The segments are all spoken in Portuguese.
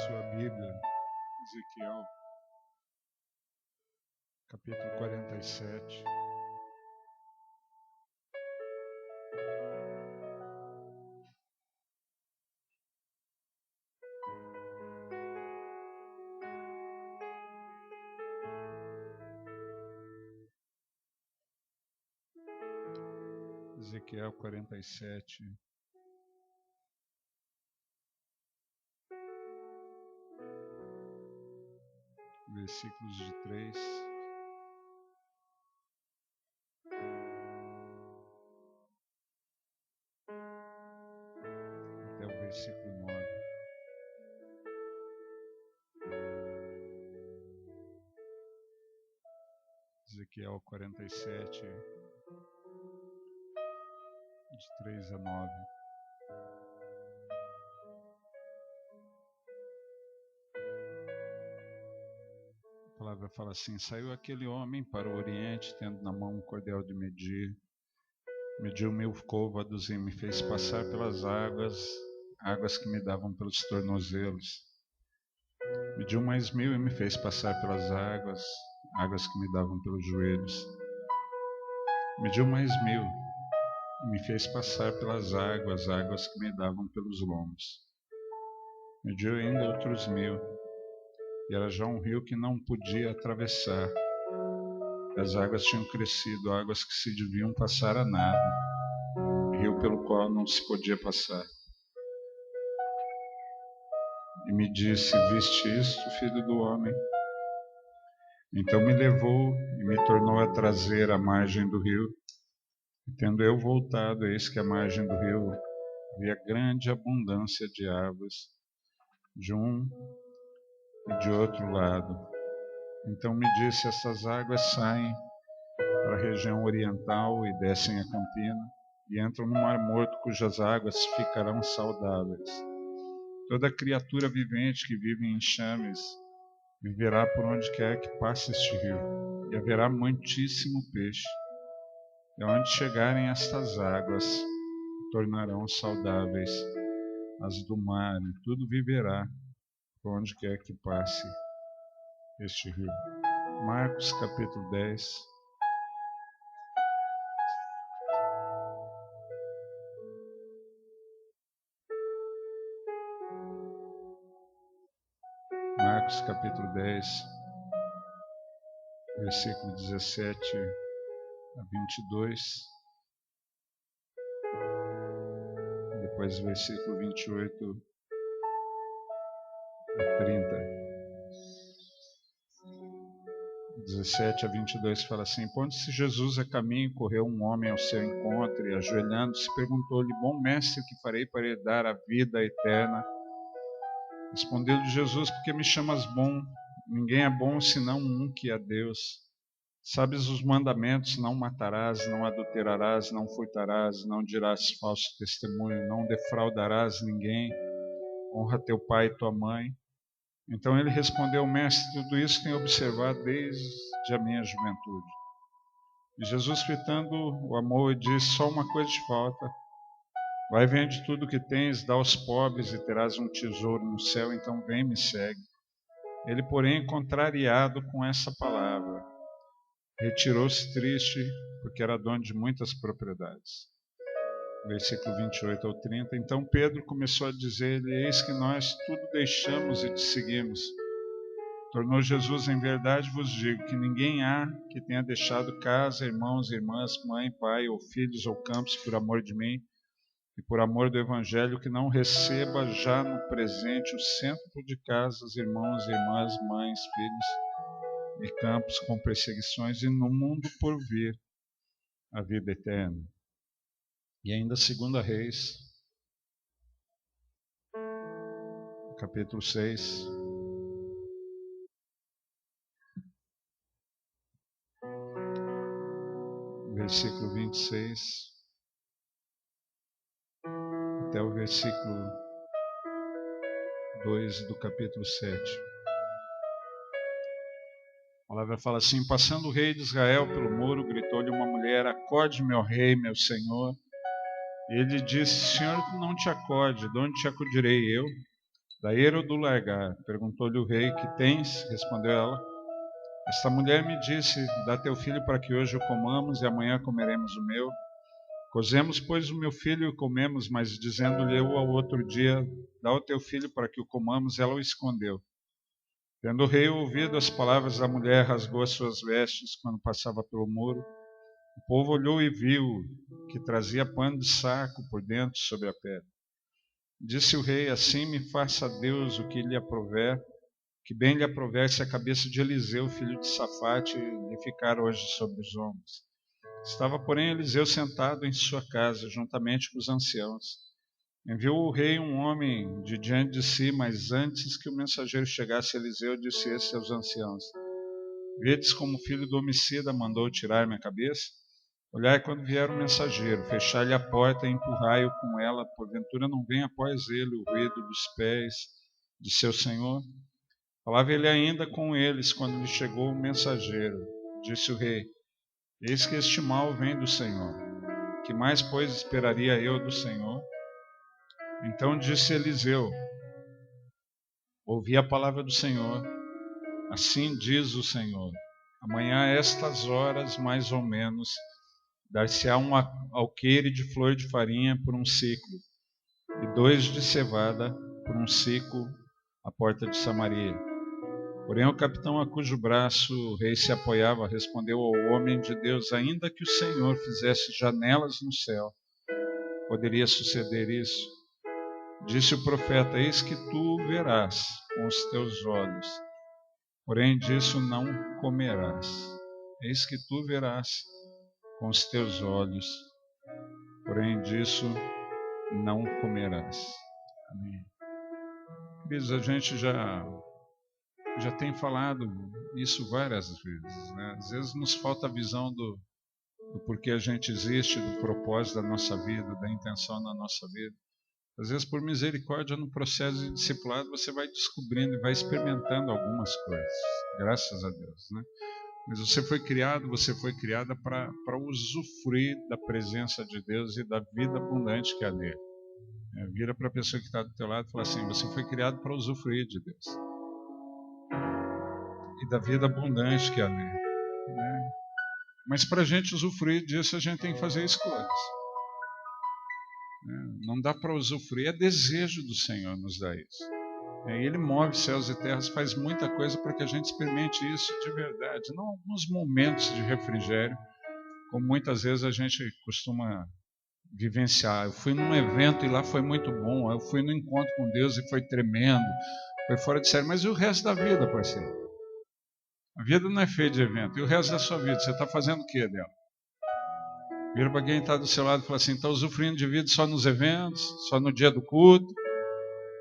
sua Bíblia, Ezequiel, capítulo 47. Ezequiel 47, versículos de 3 até o versículo 9. Ezequiel 47, de 3 a 9. A palavra fala assim: saiu aquele homem para o oriente, tendo na mão um cordel de medir. Mediu 1000 côvados e me fez passar pelas águas que me davam pelos tornozelos. Mediu mais 1000 e me fez passar pelas águas que me davam pelos joelhos. Mediu mais 1000 e me fez passar pelas águas que me davam pelos lombos. Mediu ainda outros 1000, e era já um rio que não podia atravessar. As águas tinham crescido, águas que se deviam passar a nado, rio pelo qual não se podia passar. E me disse: viste isto, filho do homem? Então me levou e me tornou a trazer à margem do rio. E tendo eu voltado, eis que à margem do rio havia grande abundância de árvores, de um e de outro lado. Então me disse: essas águas saem para a região oriental e descem a campina, e entram no Mar Morto, cujas águas ficarão saudáveis. Toda criatura vivente que vive em enxames viverá por onde quer que passe este rio, e haverá muitíssimo peixe. E onde chegarem estas águas, tornarão saudáveis as do mar, e tudo viverá por onde quer que passe este rio. Marcos capítulo 10. Marcos capítulo 10, versículo 17 a 22, depois versículo 28 a 30. 17 a 22 fala assim: pondo-se Jesus a caminho, correu um homem ao seu encontro e, ajoelhando-se, perguntou-lhe: bom mestre, que farei para herdar a vida eterna? Respondeu-lhe Jesus: porque me chamas bom? Ninguém é bom senão um, que é Deus. Sabes os mandamentos: não matarás, não adulterarás, não furtarás, não dirás falso testemunho, não defraudarás ninguém, honra teu pai e tua mãe. Então ele respondeu: mestre, tudo isso tenho observado desde a minha juventude. E Jesus, fitando o amor, disse: só uma coisa te falta. Vai, vende tudo o que tens, dá aos pobres e terás um tesouro no céu, então vem e me segue. Ele, porém, contrariado com essa palavra, retirou-se triste, porque era dono de muitas propriedades. Versículo 28 ao 30. Então Pedro começou a dizer-lhe: eis que nós tudo deixamos e te seguimos. Tornou Jesus: em verdade vos digo que ninguém há que tenha deixado casa, irmãos, irmãs, mãe, pai ou filhos ou campos por amor de mim e por amor do Evangelho, que não receba já no presente o cento de casas, irmãos, irmãs, mães, filhos e campos com perseguições, e no mundo por vir a vida eterna. E ainda 2 Reis, capítulo 6, versículo 26 até o versículo 2 do capítulo 7. A palavra fala assim: passando o rei de Israel pelo muro, gritou-lhe uma mulher: acorde, meu rei, meu senhor. E ele disse: senhor, não te acorde, de onde te acudirei eu? Da eira ou do largar? Perguntou-lhe o rei. Que tens? Respondeu ela. Esta mulher me disse, dá teu filho para que hoje o comamos e amanhã comeremos o meu. Cozemos, pois, o meu filho e comemos, mas dizendo-lhe eu ao outro dia, dá o teu filho para que o comamos, ela o escondeu. Tendo o rei ouvido as palavras da mulher, rasgou as suas vestes quando passava pelo muro. O povo olhou e viu que trazia pano de saco por dentro sobre a pedra. Disse o rei, assim me faça Deus o que lhe aprouver, que bem lhe aprouver se a cabeça de Eliseu, filho de Safate, lhe ficar hoje sobre os ombros. Estava, porém, Eliseu sentado em sua casa, juntamente com os anciãos. Enviou o rei um homem de diante de si, mas antes que o mensageiro chegasse a Eliseu, disse este aos anciãos: Vedes como o filho do homicida mandou tirar minha cabeça? Olhai quando vier o mensageiro, fechai-lhe a porta e empurrai-o com ela, porventura não venha após ele o ruído dos pés de seu senhor? Falava ele ainda com eles quando lhe chegou o mensageiro. Disse o rei: Eis que este mal vem do Senhor. Que mais, pois, esperaria eu do Senhor? Então disse Eliseu: Ouvi a palavra do Senhor. Assim diz o Senhor: Amanhã a estas horas, mais ou menos, dar-se-á um alqueire de flor de farinha por um ciclo, e 2 de cevada por um ciclo à porta de Samaria. Porém o capitão a cujo braço o rei se apoiava respondeu ao homem de Deus: Ainda que o Senhor fizesse janelas no céu, poderia suceder isso? Disse o profeta: Eis que tu verás com os teus olhos, porém disso não comerás. Eis que tu verás com os teus olhos, porém disso não comerás. Amém. Queridos, a gente já tem falado isso várias vezes, né? Às vezes nos falta a visão do porquê a gente existe, do propósito da nossa vida, da intenção da nossa vida. Às vezes, por misericórdia, no processo de discipulado, você vai descobrindo e vai experimentando algumas coisas, graças a Deus, né? Mas você foi criada para usufruir da presença de Deus e da vida abundante que há nele. Vira para a pessoa que está do teu lado e fala assim: você foi criado para usufruir de Deus e da vida abundante que há nele, né? Mas para a gente usufruir disso, a gente tem que fazer escolhas. Não dá para usufruir, é desejo do Senhor nos dar isso. Ele move céus e terras, faz muita coisa para que a gente experimente isso de verdade, não alguns momentos de refrigério, como muitas vezes a gente costuma vivenciar. Eu fui num evento e lá foi muito bom, eu fui no encontro com Deus e foi tremendo, foi fora de série, mas e o resto da vida, parceiro? A vida não é feita de evento, e o resto da sua vida, você está fazendo o que dela? Vira para quem está do seu lado e fala assim: está usufruindo de vida só nos eventos, só no dia do culto,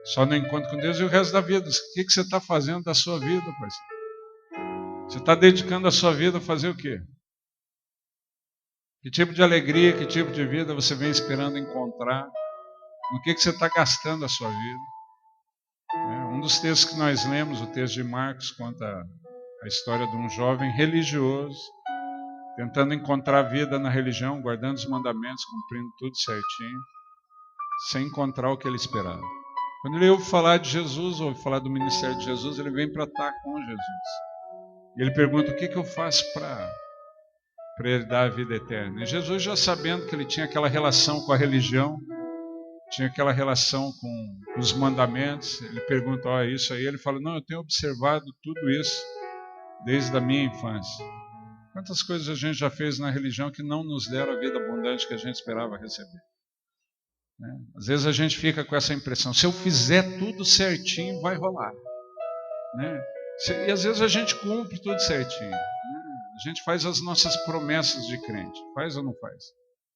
só no encontro com Deus, e o resto da vida? O que você está fazendo da sua vida, parceiro? Você está dedicando a sua vida a fazer o quê? Que tipo de alegria, que tipo de vida você vem esperando encontrar? No que você está gastando a sua vida? Um dos textos que nós lemos, o texto de Marcos, conta a história de um jovem religioso, tentando encontrar vida na religião, guardando os mandamentos, cumprindo tudo certinho, sem encontrar o que ele esperava. Quando ele ouve falar de Jesus, ouve falar do ministério de Jesus, ele vem para estar com Jesus. E ele pergunta: o que eu faço para ele dar a vida eterna? E Jesus, já sabendo que ele tinha aquela relação com a religião, tinha aquela relação com os mandamentos, ele pergunta: isso aí? Ele fala: não, eu tenho observado tudo isso desde a minha infância. Quantas coisas a gente já fez na religião que não nos deram a vida abundante que a gente esperava receber? Às vezes a gente fica com essa impressão: se eu fizer tudo certinho, vai rolar. E às vezes a gente cumpre tudo certinho. A gente faz as nossas promessas de crente. Faz ou não faz?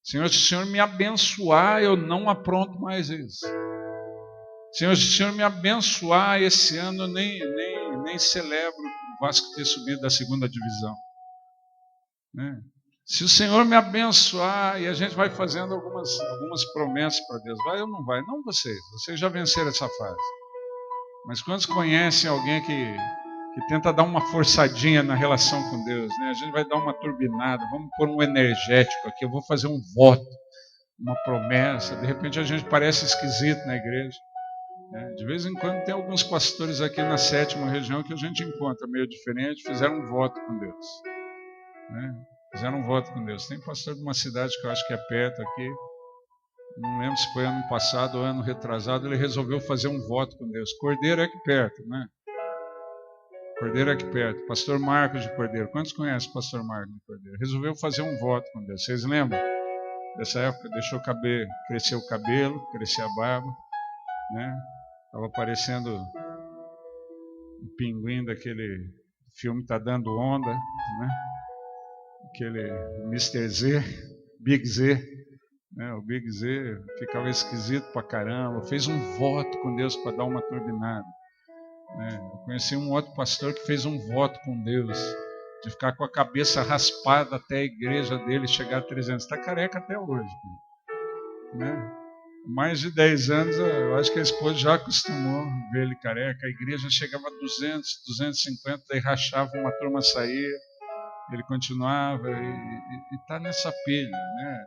Senhor, se o Senhor me abençoar, eu não apronto mais isso. Senhor, se o Senhor me abençoar, esse ano eu nem celebro o Vasco ter subido da 2ª divisão. Se o Senhor me abençoar, e a gente vai fazendo algumas promessas para Deus, vai ou não vai? Não vocês já venceram essa fase. Mas quantos conhecem alguém que tenta dar uma forçadinha na relação com Deus? A gente vai dar uma turbinada, vamos pôr um energético aqui, eu vou fazer um voto, uma promessa, de repente a gente parece esquisito na igreja. De vez em quando tem alguns pastores aqui na 7ª região que a gente encontra meio diferente, fizeram um voto com Deus. Fizeram um voto com Deus. Tem pastor de uma cidade que eu acho que é perto aqui, não lembro se foi ano passado ou ano retrasado, ele resolveu fazer um voto com Deus. Cordeiro é aqui perto, né? Cordeiro é aqui perto. Pastor Marcos de Cordeiro. Quantos conhecem o pastor Marcos de Cordeiro? Resolveu fazer um voto com Deus. Vocês lembram? Dessa época, deixou crescer o cabelo, crescer a barba, né? Estava parecendo um pinguim daquele filme Tá Dando Onda, né? Aquele Mr. Z, Big Z, né? O Big Z ficava esquisito pra caramba, fez um voto com Deus para dar uma turbinada. Eu conheci um outro pastor que fez um voto com Deus, de ficar com a cabeça raspada até a igreja dele chegar a 300. Está careca até hoje, né? Mais de 10 anos, eu acho que a esposa já acostumou a ver ele careca. A igreja chegava a 200, 250, daí rachava, uma turma saía, ele continuava e está nessa pilha, né?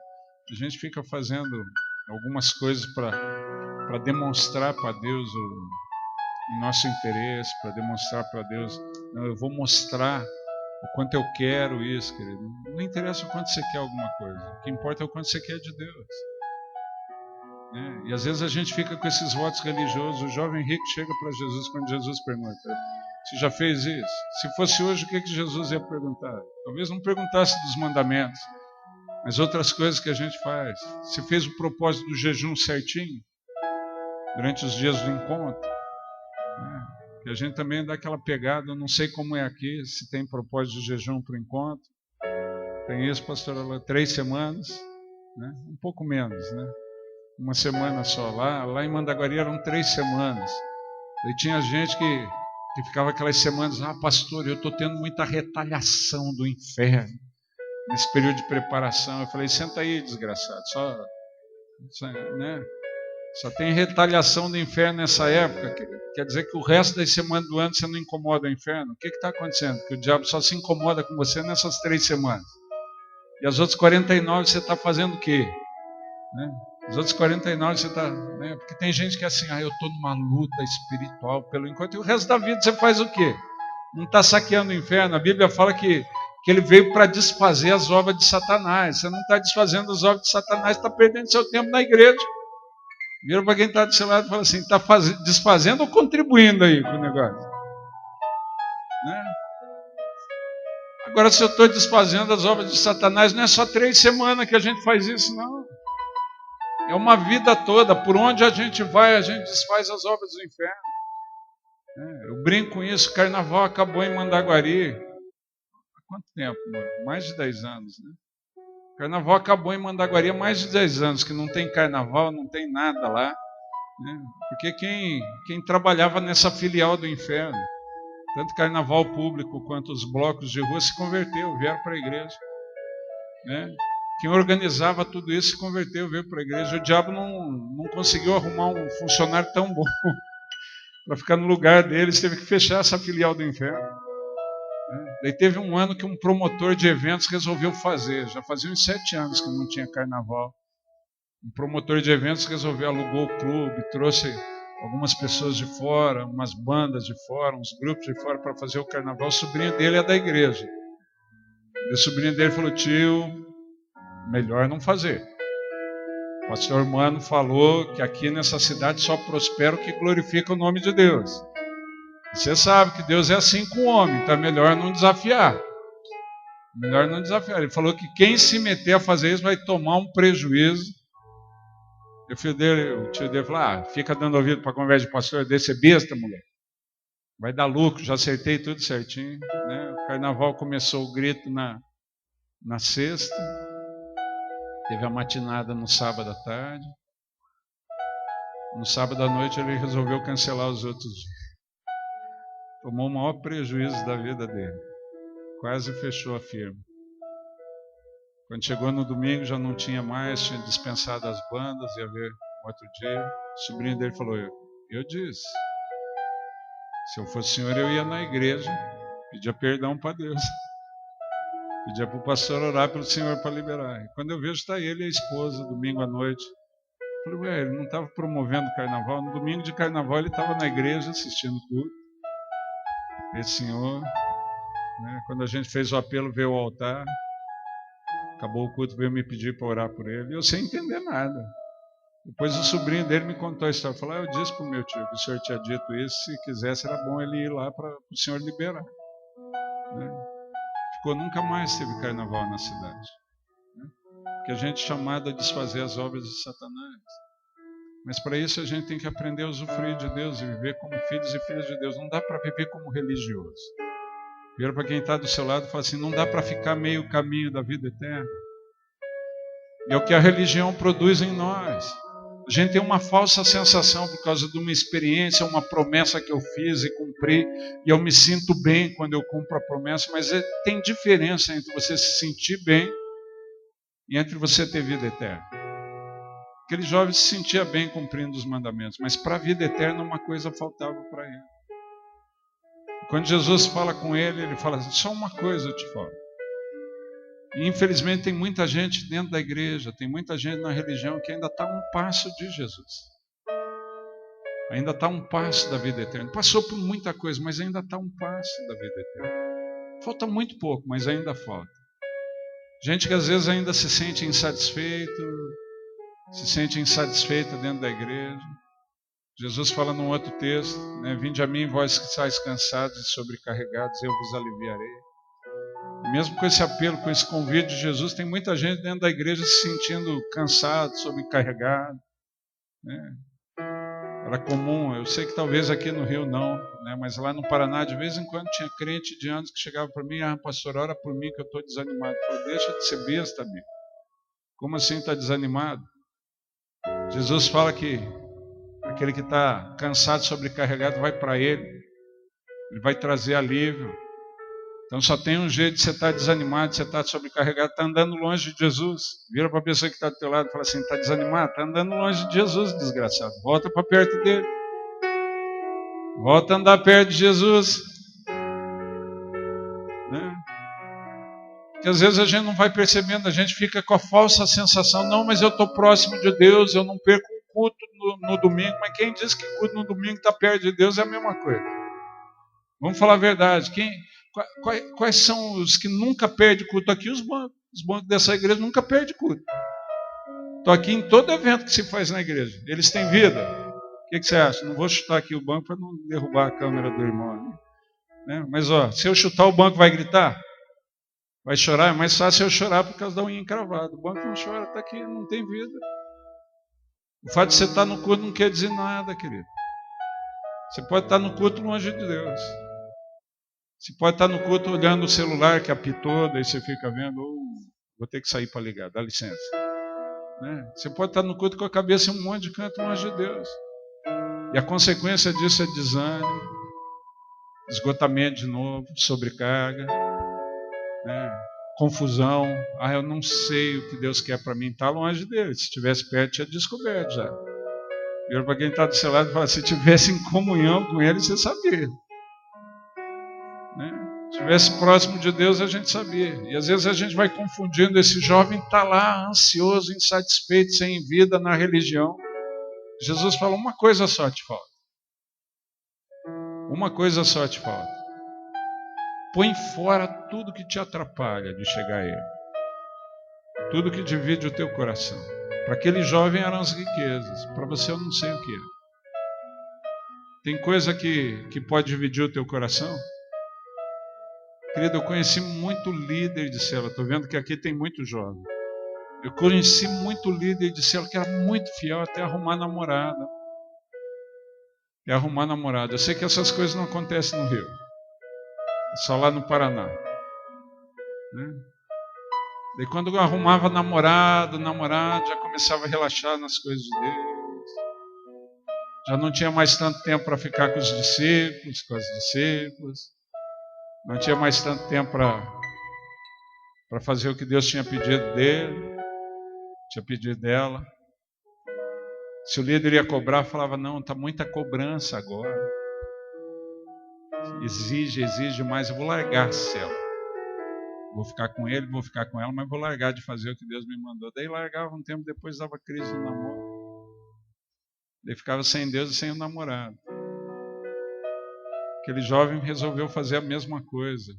A gente fica fazendo algumas coisas para demonstrar para Deus o nosso interesse, para demonstrar para Deus, não, eu vou mostrar o quanto eu quero isso, querido. Não interessa o quanto você quer alguma coisa, o que importa é o quanto você quer de Deus. E às vezes a gente fica com esses votos religiosos. O jovem rico chega para Jesus quando Jesus pergunta: você já fez isso? Se fosse hoje, o que Jesus ia perguntar? Talvez não perguntasse dos mandamentos, mas outras coisas que a gente faz. Se fez o propósito do jejum certinho durante os dias do encontro, que a gente também dá aquela pegada. Eu não sei como é aqui, se tem propósito de jejum para o encontro. Tem isso, pastor, 3 semanas, né? Um pouco menos, né? Uma semana só. Lá em Mandaguari eram 3 semanas. E tinha gente que ficava aquelas semanas: pastor, eu estou tendo muita retaliação do inferno nesse período de preparação. Eu falei: senta aí, desgraçado, só tem retaliação do inferno nessa época. Quer dizer que o resto das semanas do ano você não incomoda o inferno? O que está acontecendo? Que o diabo só se incomoda com você nessas 3 semanas. E as outras 49 você está fazendo o quê? Os outros 49 você está... Porque tem gente que é assim: eu estou numa luta espiritual pelo enquanto. E o resto da vida você faz o quê? Não está saqueando o inferno. A Bíblia fala que ele veio para desfazer as obras de Satanás. Você não está desfazendo as obras de Satanás, está perdendo seu tempo na igreja. Vira para quem está do seu lado e fala assim: está desfazendo ou contribuindo aí com o negócio? Agora, se eu estou desfazendo as obras de Satanás, não é só 3 semanas que a gente faz isso, não. É uma vida toda. Por onde a gente vai, a gente desfaz as obras do inferno. Eu brinco com isso. O carnaval acabou em Mandaguari. Há quanto tempo, amor? Mais de 10 anos, né? O carnaval acabou em Mandaguari há mais de 10 anos, que não tem carnaval, não tem nada lá. Porque quem trabalhava nessa filial do inferno, tanto carnaval público quanto os blocos de rua, se converteu, vieram para a igreja. Quem organizava tudo isso se converteu, veio para a igreja. O diabo não conseguiu arrumar um funcionário tão bom para ficar no lugar deles, teve que fechar essa filial do inferno. Daí teve um ano que um promotor de eventos resolveu fazer, já fazia uns 7 anos que não tinha carnaval. Um promotor de eventos resolveu, alugou o clube, trouxe algumas pessoas de fora, umas bandas de fora, uns grupos de fora para fazer o carnaval. O sobrinho dele é da igreja. E o sobrinho dele falou: tio, melhor não fazer. O pastor Mano falou que aqui nessa cidade só prospera o que glorifica o nome de Deus. Você sabe que Deus é assim com o homem, então é melhor não desafiar. Melhor não desafiar. Ele falou que quem se meter a fazer isso vai tomar um prejuízo. E o tio dele falou: fica dando ouvido para a conversa de pastor desse, é besta, mulher. Vai dar lucro, já acertei tudo certinho. O carnaval começou o grito na sexta. Teve a matinada no sábado à tarde. No sábado à noite ele resolveu cancelar os outros dias. Tomou o maior prejuízo da vida dele. Quase fechou a firma. Quando chegou no domingo já não tinha mais, tinha dispensado as bandas, ia ver outro dia. O sobrinho dele falou: eu disse, se eu fosse o senhor eu ia na igreja, pedia perdão para Deus. Pedia para o pastor orar pelo senhor para liberar. E quando eu vejo, está ele e a esposa, domingo à noite, Falei, ué, ele não estava promovendo carnaval? No domingo de carnaval ele estava na igreja assistindo tudo. Esse senhor, né, quando a gente fez o apelo, veio ao altar, acabou o culto, veio me pedir para orar por ele, e eu sem entender nada. Depois o sobrinho dele me contou a história, falou, eu disse para o meu tio que o senhor tinha dito isso, se quisesse era bom ele ir lá para o senhor liberar. Né? Nunca mais teve carnaval na cidade. Né? Porque a gente é chamado a desfazer as obras de Satanás. Mas para isso a gente tem que aprender a usufruir de Deus e viver como filhos e filhas de Deus. Não dá para viver como religioso. Vira para quem está do seu lado e fala assim, não dá para ficar meio caminho da vida eterna. E é o que a religião produz em nós. A gente tem uma falsa sensação por causa de uma experiência, uma promessa que eu fiz e cumpri, e eu me sinto bem quando eu cumpro a promessa, mas tem diferença entre você se sentir bem e entre você ter vida eterna. Aquele jovem se sentia bem cumprindo os mandamentos, mas para a vida eterna uma coisa faltava para ele. Quando Jesus fala com ele, ele fala assim, só uma coisa eu te falo. E infelizmente tem muita gente dentro da igreja, tem muita gente na religião que ainda está a um passo de Jesus. Ainda está a um passo da vida eterna. Passou por muita coisa, mas ainda está a um passo da vida eterna. Falta muito pouco, mas ainda falta. Gente que às vezes ainda se sente insatisfeita dentro da igreja. Jesus fala num outro texto, né? Vinde a mim, vós que estáis cansados e sobrecarregados, eu vos aliviarei. Mesmo com esse apelo, com esse convite de Jesus, tem muita gente dentro da igreja se sentindo cansado, sobrecarregado. Né? Era comum, eu sei que talvez aqui no Rio não, né? Mas lá no Paraná, de vez em quando, tinha crente de anos que chegava para mim, pastor, ora por mim que eu estou desanimado. Eu falei, deixa de ser besta, amigo. Como assim está desanimado? Jesus fala que aquele que está cansado, sobrecarregado, vai para ele vai trazer alívio. Então só tem um jeito de você estar desanimado, de você estar sobrecarregado, está andando longe de Jesus. Vira para a pessoa que está do teu lado e fala assim, está desanimado? Está andando longe de Jesus, desgraçado. Volta para perto dele. Volta a andar perto de Jesus. Né? Porque às vezes a gente não vai percebendo, a gente fica com a falsa sensação, não, mas eu estou próximo de Deus, eu não perco o culto no domingo. Mas quem diz que culto no domingo está perto de Deus é a mesma coisa. Vamos falar a verdade. Quais são os que nunca perdem culto aqui? Os bancos dessa igreja nunca perdem culto. Estou aqui em todo evento que se faz na igreja. Eles têm vida. O que você acha? Não vou chutar aqui o banco para não derrubar a câmera do irmão. Né? Mas se eu chutar o banco, vai gritar? Vai chorar? É mais fácil eu chorar por causa da unha encravada. O banco não chora, está aqui, não tem vida. O fato de você estar no culto não quer dizer nada, querido. Você pode estar no culto longe de Deus. Você pode estar no culto olhando o celular que apitou, daí você fica vendo, vou ter que sair para ligar, dá licença. Né? Você pode estar no culto com a cabeça em um monte de canto longe de Deus. E a consequência disso é desânimo, esgotamento de novo, sobrecarga, né? Confusão. Eu não sei o que Deus quer para mim, está longe dele. Se estivesse perto, tinha descoberto já. E para quem está do seu lado, fala, se estivesse em comunhão com ele, você sabia. Né? Se estivesse próximo de Deus, a gente sabia. E às vezes a gente vai confundindo. Esse jovem está lá, ansioso, insatisfeito, sem vida na religião. Jesus falou, uma coisa só te falta. Uma coisa só te falta. Põe fora tudo que te atrapalha de chegar a Ele. Tudo que divide o teu coração. Para aquele jovem eram as riquezas. Para você eu não sei o que é. Tem coisa que pode dividir o teu coração? Querido, eu conheci muito líder de célula. Estou vendo que aqui tem muito jovem. Eu conheci muito líder de célula que era muito fiel até arrumar namorada. Eu sei que essas coisas não acontecem no Rio. É só lá no Paraná. Né? Daí quando eu arrumava namorado, já começava a relaxar nas coisas de Deus. Já não tinha mais tanto tempo para ficar com os discípulos, com as discípulas. Não tinha mais tanto tempo para fazer o que Deus tinha pedido dele, tinha pedido dela. Se o líder ia cobrar, falava, não, está muita cobrança agora. Exige mais, eu vou largar a célula. Vou ficar com ele, vou ficar com ela, mas vou largar de fazer o que Deus me mandou. Daí largava um tempo, depois dava crise no namoro. Ele ficava sem Deus e sem o namorado. Aquele jovem resolveu fazer a mesma coisa.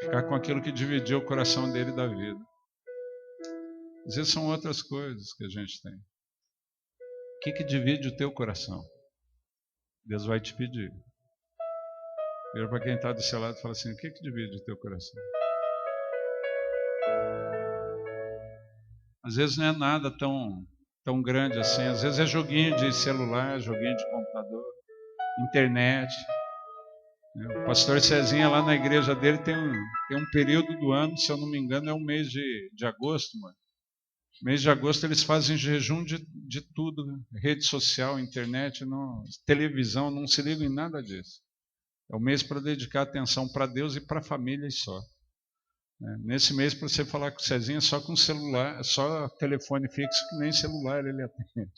Ficar com aquilo que dividia o coração dele da vida. Às vezes são outras coisas que a gente tem. O que divide o teu coração? Deus vai te pedir. Vira para quem está do seu lado e fala assim, o que divide o teu coração? Às vezes não é nada tão grande assim. Às vezes é joguinho de celular, joguinho de computador, internet. O pastor Cezinha lá na igreja dele tem um período do ano, se eu não me engano, é o mês de agosto, mano. Mês de agosto eles fazem jejum de tudo, né? Rede social, internet, televisão, não se ligam em nada disso. É o mês para dedicar atenção para Deus e para a família e só. Nesse mês, para você falar com o Cezinha, só com celular, só telefone fixo, que nem celular ele atende.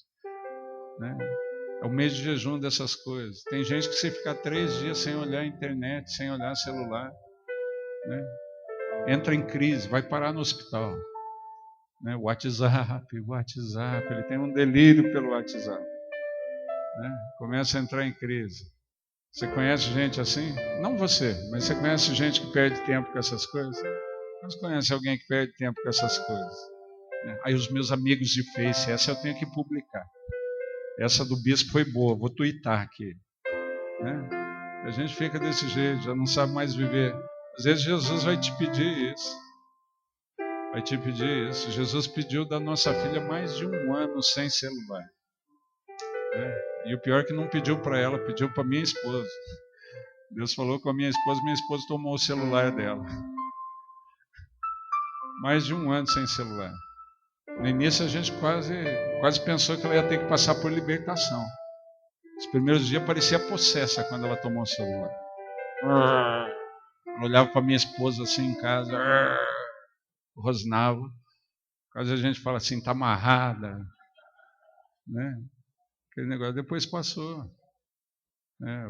É o mês de jejum dessas coisas. Tem gente que se ficar 3 dias sem olhar a internet, sem olhar celular, entra em crise, vai parar no hospital. WhatsApp, ele tem um delírio pelo WhatsApp. Começa a entrar em crise. Você conhece gente assim? Não você, mas você conhece gente que perde tempo com essas coisas? Você conhece alguém que perde tempo com essas coisas? Aí os meus amigos de Face, essa eu tenho que publicar. Essa do bispo foi boa, vou tuitar aqui. A gente fica desse jeito, já não sabe mais viver. Às vezes Jesus vai te pedir isso. Jesus pediu da nossa filha mais de 1 ano sem celular. E o pior é que não pediu para ela, pediu para minha esposa. Deus falou com a minha esposa tomou o celular dela. Mais de 1 ano sem celular. No início a gente quase pensou que ela ia ter que passar por libertação. Os primeiros dias parecia possessa quando ela tomou o celular. Ela olhava para minha esposa assim em casa, rosnava. Quase a gente fala assim, está amarrada. Aquele negócio depois passou.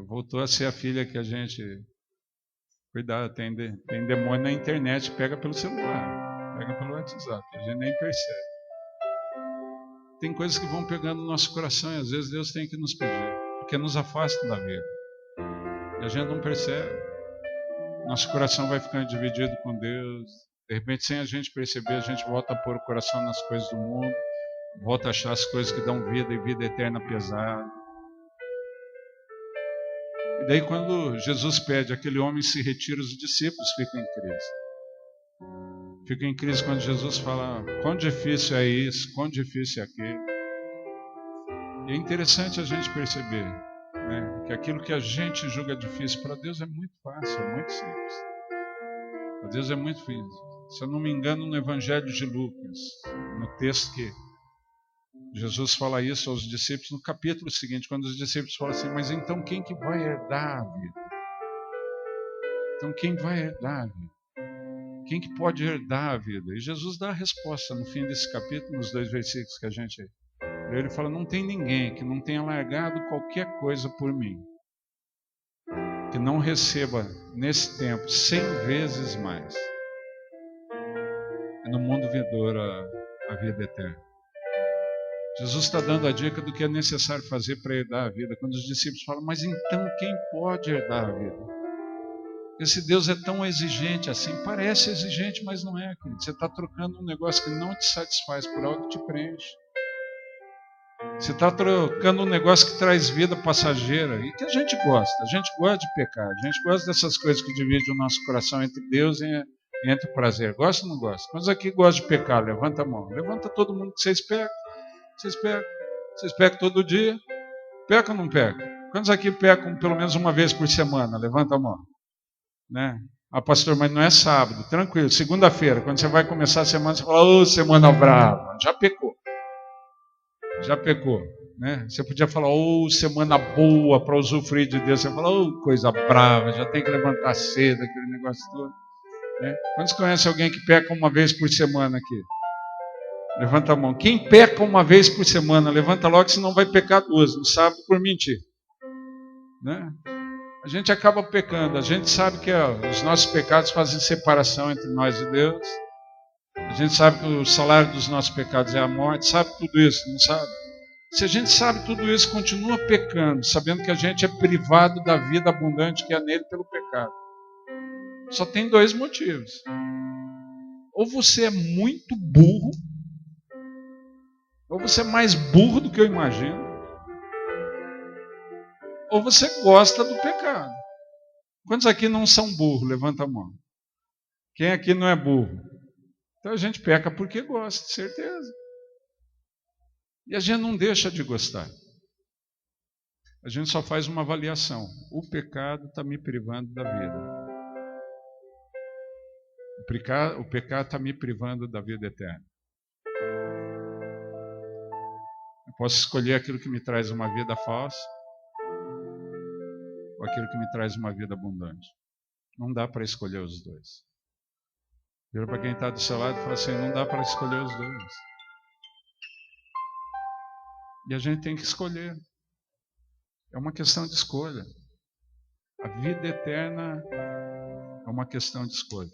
Voltou a ser a filha que a gente... Cuidado, tem demônio na internet, pega pelo celular, pega pelo WhatsApp, a gente nem percebe. Tem coisas que vão pegando no nosso coração e às vezes Deus tem que nos pedir, porque nos afasta da vida. E a gente não percebe. Nosso coração vai ficando dividido com Deus. De repente, sem a gente perceber, a gente volta a pôr o coração nas coisas do mundo, volta a achar as coisas que dão vida e vida eterna pesada. E daí quando Jesus pede, aquele homem se retira, os discípulos ficam em crise. Ficam em crise quando Jesus fala, quão difícil é isso, quão difícil é aquilo. E é interessante a gente perceber, que aquilo que a gente julga difícil, para Deus é muito fácil, é muito simples. Para Deus é muito fácil. Se eu não me engano, no Evangelho de Lucas, no texto que Jesus fala isso aos discípulos no capítulo seguinte, quando os discípulos falam assim, mas então quem que vai herdar a vida? Então quem vai herdar a vida? Quem que pode herdar a vida? E Jesus dá a resposta no fim desse capítulo, nos 2 versículos que a gente lê. Ele fala, não tem ninguém que não tenha largado qualquer coisa por mim, que não receba nesse tempo 100 vezes mais. E no mundo vindouro a vida eterna. Jesus está dando a dica do que é necessário fazer para herdar a vida. Quando os discípulos falam, mas então quem pode herdar a vida? Esse Deus é tão exigente assim, parece exigente, mas não é, querido. Você está trocando um negócio que não te satisfaz por algo que te preenche. Você está trocando um negócio que traz vida passageira e que a gente gosta. A gente gosta de pecar, a gente gosta dessas coisas que dividem o nosso coração entre Deus e entre o prazer. Gosta ou não gosta? Quantos aqui gostam de pecar? Levanta a mão. Levanta todo mundo que vocês pecam. Vocês pecam todo dia? Pecam ou não pecam? Quantos aqui pecam pelo menos uma vez por semana? Levanta a mão. Pastor, mas não é sábado. Tranquilo, segunda-feira, quando você vai começar a semana, você fala, semana brava. Já pecou. Você podia falar, semana boa para usufruir de Deus. Você fala, coisa brava, já tem que levantar cedo, aquele negócio todo. Quantos conhecem alguém que peca uma vez por semana aqui? Levanta a mão. Quem peca uma vez por semana, levanta logo, senão vai pecar 2, no sábado por mentir. A gente acaba pecando, a gente sabe que os nossos pecados fazem separação entre nós e Deus. A gente sabe que o salário dos nossos pecados é a morte, sabe tudo isso, não sabe? Se a gente sabe tudo isso, continua pecando, sabendo que a gente é privado da vida abundante que há nele pelo pecado. Só tem dois motivos. Ou você é muito burro, ou você é mais burro do que eu imagino, ou você gosta do pecado. Quantos aqui não são burros? Levanta a mão. Quem aqui não é burro? Então a gente peca porque gosta, certeza. E a gente não deixa de gostar. A gente só faz uma avaliação. O pecado está me privando da vida. O pecado está me privando da vida eterna. Eu posso escolher aquilo que me traz uma vida falsa ou aquilo que me traz uma vida abundante. Não dá para escolher os dois. Vira para quem está do seu lado e fala assim, não dá para escolher os dois. E a gente tem que escolher. É uma questão de escolha. A vida eterna é uma questão de escolha.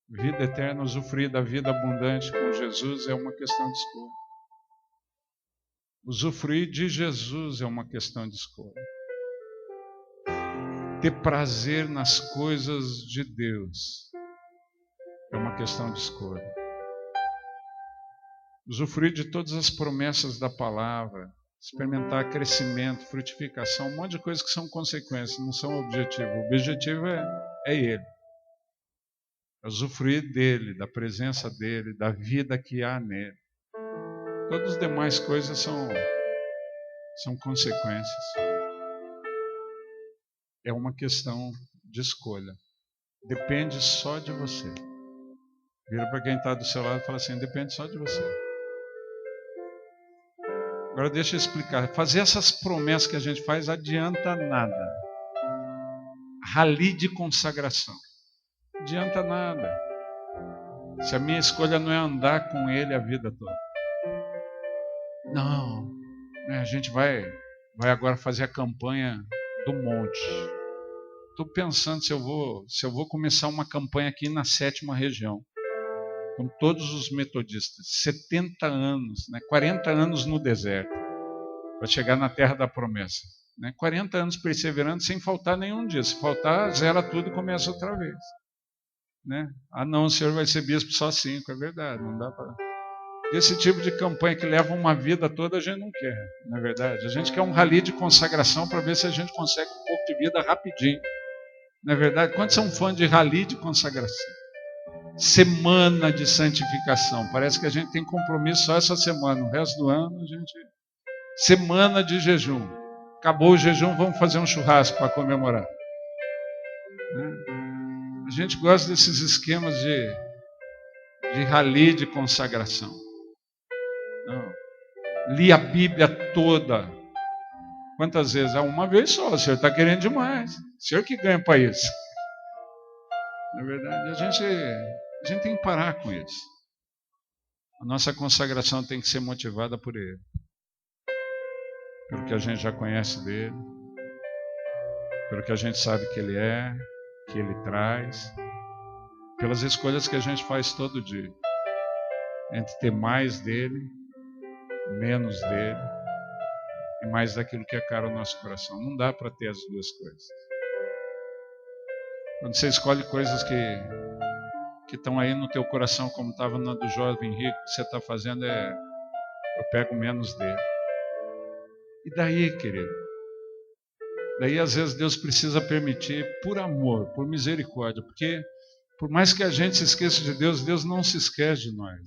Vida eterna, usufruir da vida abundante com Jesus é uma questão de escolha. Usufruir de Jesus é uma questão de escolha. Ter prazer nas coisas de Deus é uma questão de escolha. Usufruir de todas as promessas da palavra, experimentar crescimento, frutificação, um monte de coisas que são consequências, não são objetivo. O objetivo é Ele. É usufruir dele, da presença dele, da vida que há nele. Todas as demais coisas são consequências. É uma questão de escolha. Depende só de você. Vira para quem está do seu lado e fala assim, depende só de você. Agora deixa eu explicar. Fazer essas promessas que a gente faz adianta nada. Rali de consagração. Adianta nada. Se a minha escolha não é andar com ele a vida toda. Não. A gente vai agora fazer a campanha do monte. Estou pensando se eu vou começar uma campanha aqui na 7ª região. Com todos os metodistas. 70 anos, 40 anos no deserto. Para chegar na terra da promessa. 40 anos perseverando sem faltar nenhum dia. Se faltar, zera tudo e começa outra vez. Ah não, o senhor vai ser bispo só 5, é verdade, não dá para... Esse tipo de campanha que leva uma vida toda a gente não quer, não é verdade? A gente quer um rali de consagração para ver se a gente consegue um pouco de vida rapidinho, não é verdade? Quantos são fãs de rali de consagração? Semana de santificação, parece que a gente tem compromisso só essa semana, o resto do ano a gente... Semana de jejum, acabou o jejum, vamos fazer um churrasco para comemorar. A gente gosta desses esquemas de rali de consagração. Não. Li a Bíblia toda. Quantas vezes? Uma vez só. O senhor está querendo demais. O senhor que ganha para isso. Na verdade, a gente tem que parar com isso. A nossa consagração tem que ser motivada por Ele. Pelo que a gente já conhece dele. Pelo que a gente sabe que Ele é. Que Ele traz, pelas escolhas que a gente faz todo dia, entre ter mais dele, menos dele, e mais daquilo que é caro ao nosso coração. Não dá para ter as duas coisas. Quando você escolhe coisas que estão aí no teu coração, como estava na do jovem rico, o que você está fazendo eu pego menos dele. E daí, querido? Daí, às vezes, Deus precisa permitir por amor, por misericórdia, porque por mais que a gente se esqueça de Deus, Deus não se esquece de nós.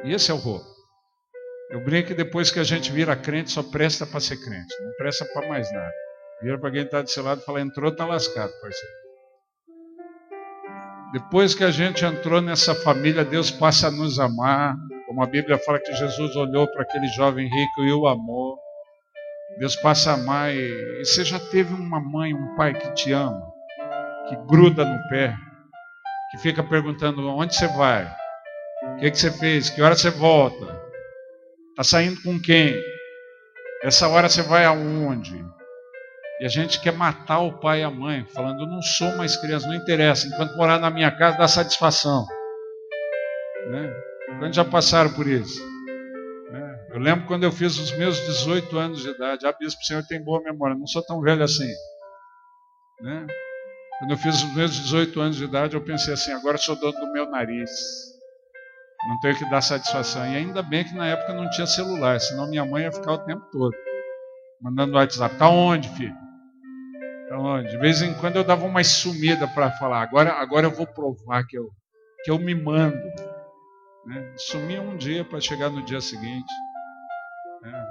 E esse é o roubo. Eu brinco que depois que a gente vira crente, só presta para ser crente, não presta para mais nada. Vira para quem está do seu lado e fala, entrou, está lascado, parceiro. Depois que a gente entrou nessa família, Deus passa a nos amar, como a Bíblia fala que Jesus olhou para aquele jovem rico e o amou. Deus passa a amar e você já teve uma mãe, um pai que te ama, que gruda no pé, que fica perguntando onde você vai, o que você fez, que hora você volta, está saindo com quem, essa hora você vai aonde? E a gente quer matar o pai e a mãe, falando, eu não sou mais criança, não interessa, enquanto morar na minha casa dá satisfação. Quantos já passaram por isso? Eu lembro quando eu fiz os meus 18 anos de idade. Ah, bispo, o senhor tem boa memória, não sou tão velho assim. Né? Quando eu fiz os meus 18 anos de idade, eu pensei assim, agora eu sou dono do meu nariz. Não tenho que dar satisfação. E ainda bem que na época não tinha celular, senão minha mãe ia ficar o tempo todo mandando WhatsApp. Tá onde, filho? Tá onde? De vez em quando eu dava uma sumida para falar, agora eu vou provar que eu me mando. Né? Sumia um dia para chegar no dia seguinte.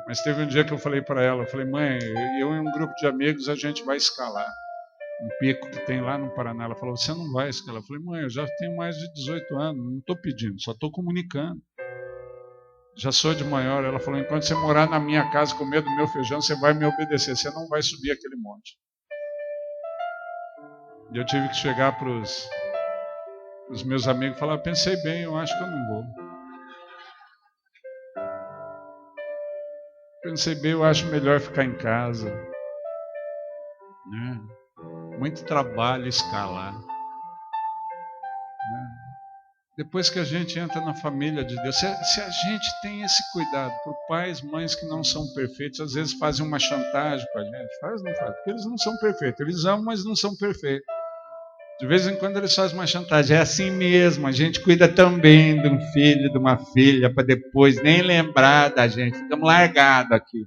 Mas teve um dia que eu falei para ela, eu falei, mãe, eu e um grupo de amigos, a gente vai escalar um pico que tem lá no Paraná. Ela falou, você não vai escalar. Eu falei, mãe, eu já tenho mais de 18 anos, não estou pedindo, só estou comunicando. Já sou de maior. Ela falou, enquanto você morar na minha casa com medo do meu feijão, você vai me obedecer, você não vai subir aquele monte. E eu tive que chegar para os meus amigos e falar, pensei bem, eu acho que eu não vou. Pensei bem, eu acho melhor ficar em casa. Né? Muito trabalho escalar. Né? Depois que a gente entra na família de Deus, se a gente tem esse cuidado, por pais, mães que não são perfeitos, às vezes fazem uma chantagem com a gente. Faz ou não faz? Porque eles não são perfeitos. Eles amam, mas não são perfeitos. De vez em quando eles fazem uma chantagem. É assim mesmo, a gente cuida tão bem de um filho, de uma filha, para depois nem lembrar da gente. Ficamos largados aqui.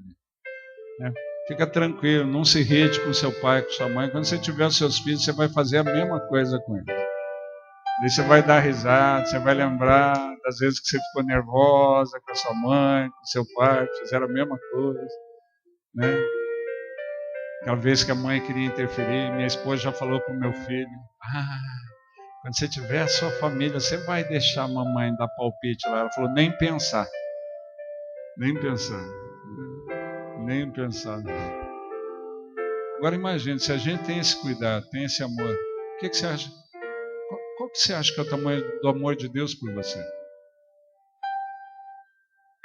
Né? Fica tranquilo, não se irrite com seu pai, com sua mãe. Quando você tiver os seus filhos, você vai fazer a mesma coisa com eles. Daí você vai dar risada, você vai lembrar das vezes que você ficou nervosa com a sua mãe, com seu pai, fizeram a mesma coisa. Né? Aquela vez que a mãe queria interferir, minha esposa já falou para o meu filho, quando você tiver a sua família, você vai deixar a mamãe dar palpite lá. Ela falou, nem pensar. Nem pensar. Nem pensar. Agora imagine, se a gente tem esse cuidado, tem esse amor, o que você acha? Qual que você acha que é o tamanho do amor de Deus por você?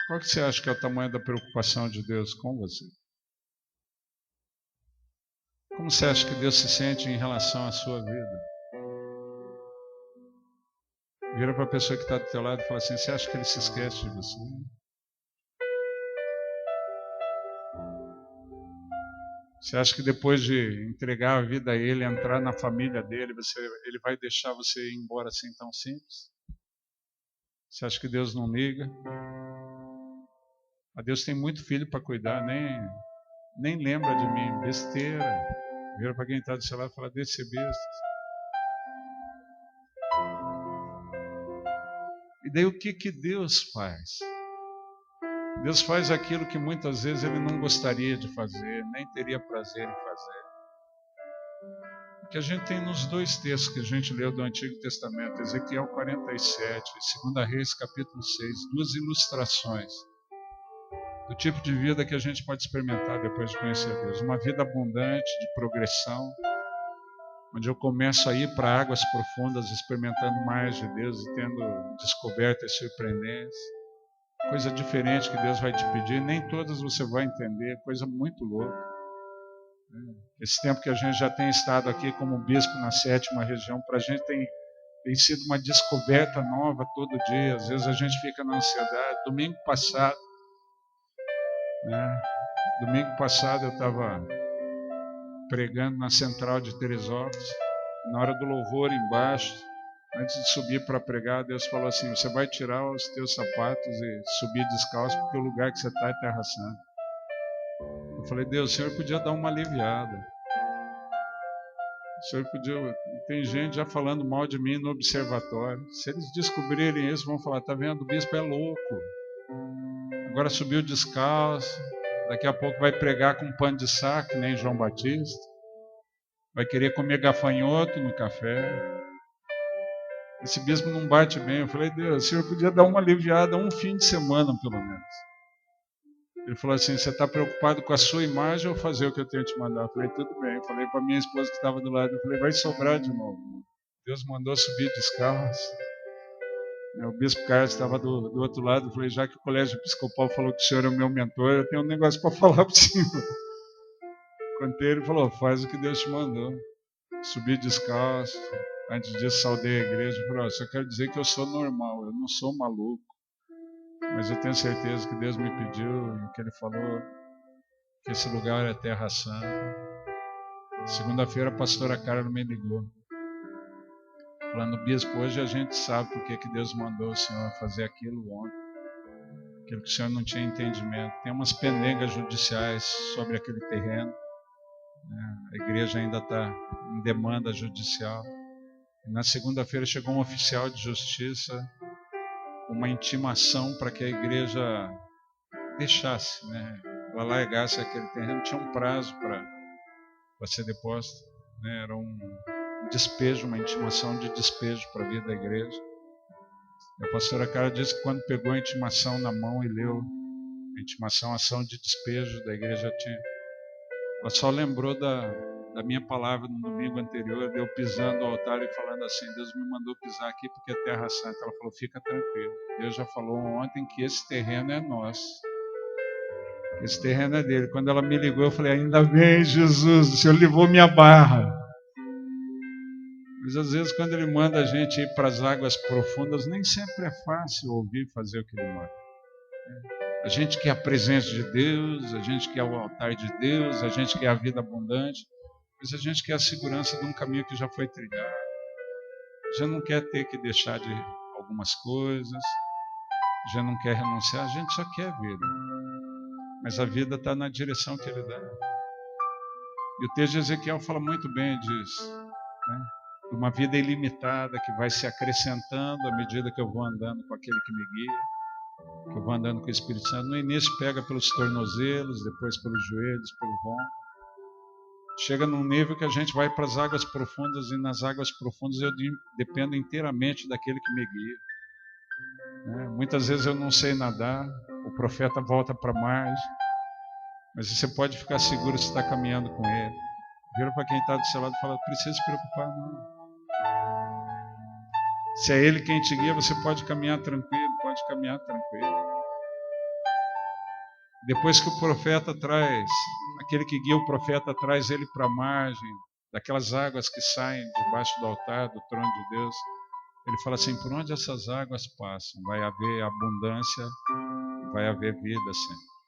Qual que você acha que é o tamanho da preocupação de Deus com você? Como você acha que Deus se sente em relação à sua vida? Vira para a pessoa que está do teu lado e fala assim, você acha que Ele se esquece de você? Você acha que depois de entregar a vida a Ele, entrar na família dele, Ele vai deixar você ir embora assim tão simples? Você acha que Deus não liga? A Deus tem muito filho para cuidar, nem lembra de mim, besteira. Vira para quem está do seu lado e fala, deixa de ser besta. E daí o que Deus faz? Deus faz aquilo que muitas vezes Ele não gostaria de fazer, nem teria prazer em fazer. O que a gente tem nos dois textos que a gente leu do Antigo Testamento, Ezequiel 47 e 2 Reis capítulo 6, duas ilustrações do tipo de vida que a gente pode experimentar depois de conhecer Deus. Uma vida abundante, de progressão, onde eu começo a ir para águas profundas, experimentando mais de Deus e tendo descobertas surpreendentes. Coisa diferente que Deus vai te pedir, nem todas você vai entender, coisa muito louca. Esse tempo que a gente já tem estado aqui como bispo na 7ª região, para a gente tem sido uma descoberta nova todo dia. Às vezes a gente fica na ansiedade. Domingo passado eu estava pregando na central de Teresópolis. Na hora do louvor embaixo, antes de subir para pregar, Deus falou assim, você vai tirar os teus sapatos e subir descalço, porque o lugar que você está é terra santa. Eu falei, Deus, o Senhor podia dar uma aliviada. O Senhor podia... Tem gente já falando mal de mim no observatório. Se eles descobrirem isso, vão falar, tá vendo, o bispo é louco. Agora subiu descalço, daqui a pouco vai pregar com pano de saco, nem João Batista. Vai querer comer gafanhoto no café. Esse bispo não bate bem. Eu falei, Deus, o Senhor podia dar uma aliviada um fim de semana, pelo menos. Ele falou assim, você está preocupado com a sua imagem ou fazer o que eu tenho te mandar? Eu falei, tudo bem. Eu falei para minha esposa que estava do lado, eu falei, vai sobrar de novo. Deus mandou subir descalço. O bispo Carlos estava do outro lado. Eu falei, já que o colégio episcopal falou que o senhor é o meu mentor, eu tenho um negócio para falar para o senhor. Contei, ele falou, faz o que Deus te mandou. Subi descalço. Antes disso, saudei a igreja. Eu falei, só quero dizer que eu sou normal, eu não sou maluco. Mas eu tenho certeza que Deus me pediu e que Ele falou que esse lugar é Terra Santa. Segunda-feira a pastora Carla me ligou, falando: bispo, hoje a gente sabe por que Deus mandou o senhor fazer aquilo ontem, aquilo que o senhor não tinha entendimento. Tem umas pendengas judiciais sobre aquele terreno, né? A igreja ainda está em demanda judicial. E na segunda-feira chegou um oficial de justiça, uma intimação para que a igreja deixasse, né? Ela largasse aquele terreno. Tinha um prazo para ser deposto, né? Era um despejo, uma intimação de despejo para a vida da igreja. E a pastora Carla disse que quando pegou a intimação na mão e leu a intimação, a ação de despejo da igreja, ela só lembrou da minha palavra no domingo anterior, de eu pisando ao altar e falando assim: Deus me mandou pisar aqui porque é Terra Santa. Ela falou: fica tranquilo, Deus já falou ontem que esse terreno é nosso, esse terreno é dele. Quando ela me ligou, eu falei: ainda bem, Jesus, o Senhor livrou minha barra. Mas às vezes quando Ele manda a gente ir para as águas profundas, nem sempre é fácil ouvir e fazer o que Ele manda. A gente quer a presença de Deus, a gente quer o altar de Deus, a gente quer a vida abundante, mas a gente quer a segurança de um caminho que já foi trilhado. Já não quer ter que deixar de algumas coisas, já não quer renunciar, a gente só quer a vida. Mas a vida está na direção que Ele dá. E o texto de Ezequiel fala muito bem disso, né? Uma vida ilimitada que vai se acrescentando à medida que eu vou andando com aquele que me guia, que eu vou andando com o Espírito Santo. No início pega pelos tornozelos, depois pelos joelhos, pelo rombo. Chega num nível que a gente vai para as águas profundas, e nas águas profundas eu dependo inteiramente daquele que me guia. Muitas vezes eu não sei nadar, o profeta volta para a margem, mas você pode ficar seguro se está caminhando com ele. Vira para quem está do seu lado e fala: não precisa se preocupar não. Se é Ele quem te guia, você pode caminhar tranquilo, pode caminhar tranquilo. Depois que o profeta traz, aquele que guia o profeta traz ele para a margem daquelas águas que saem debaixo do altar, do trono de Deus, ele fala assim: por onde essas águas passam, vai haver abundância, vai haver vida sempre.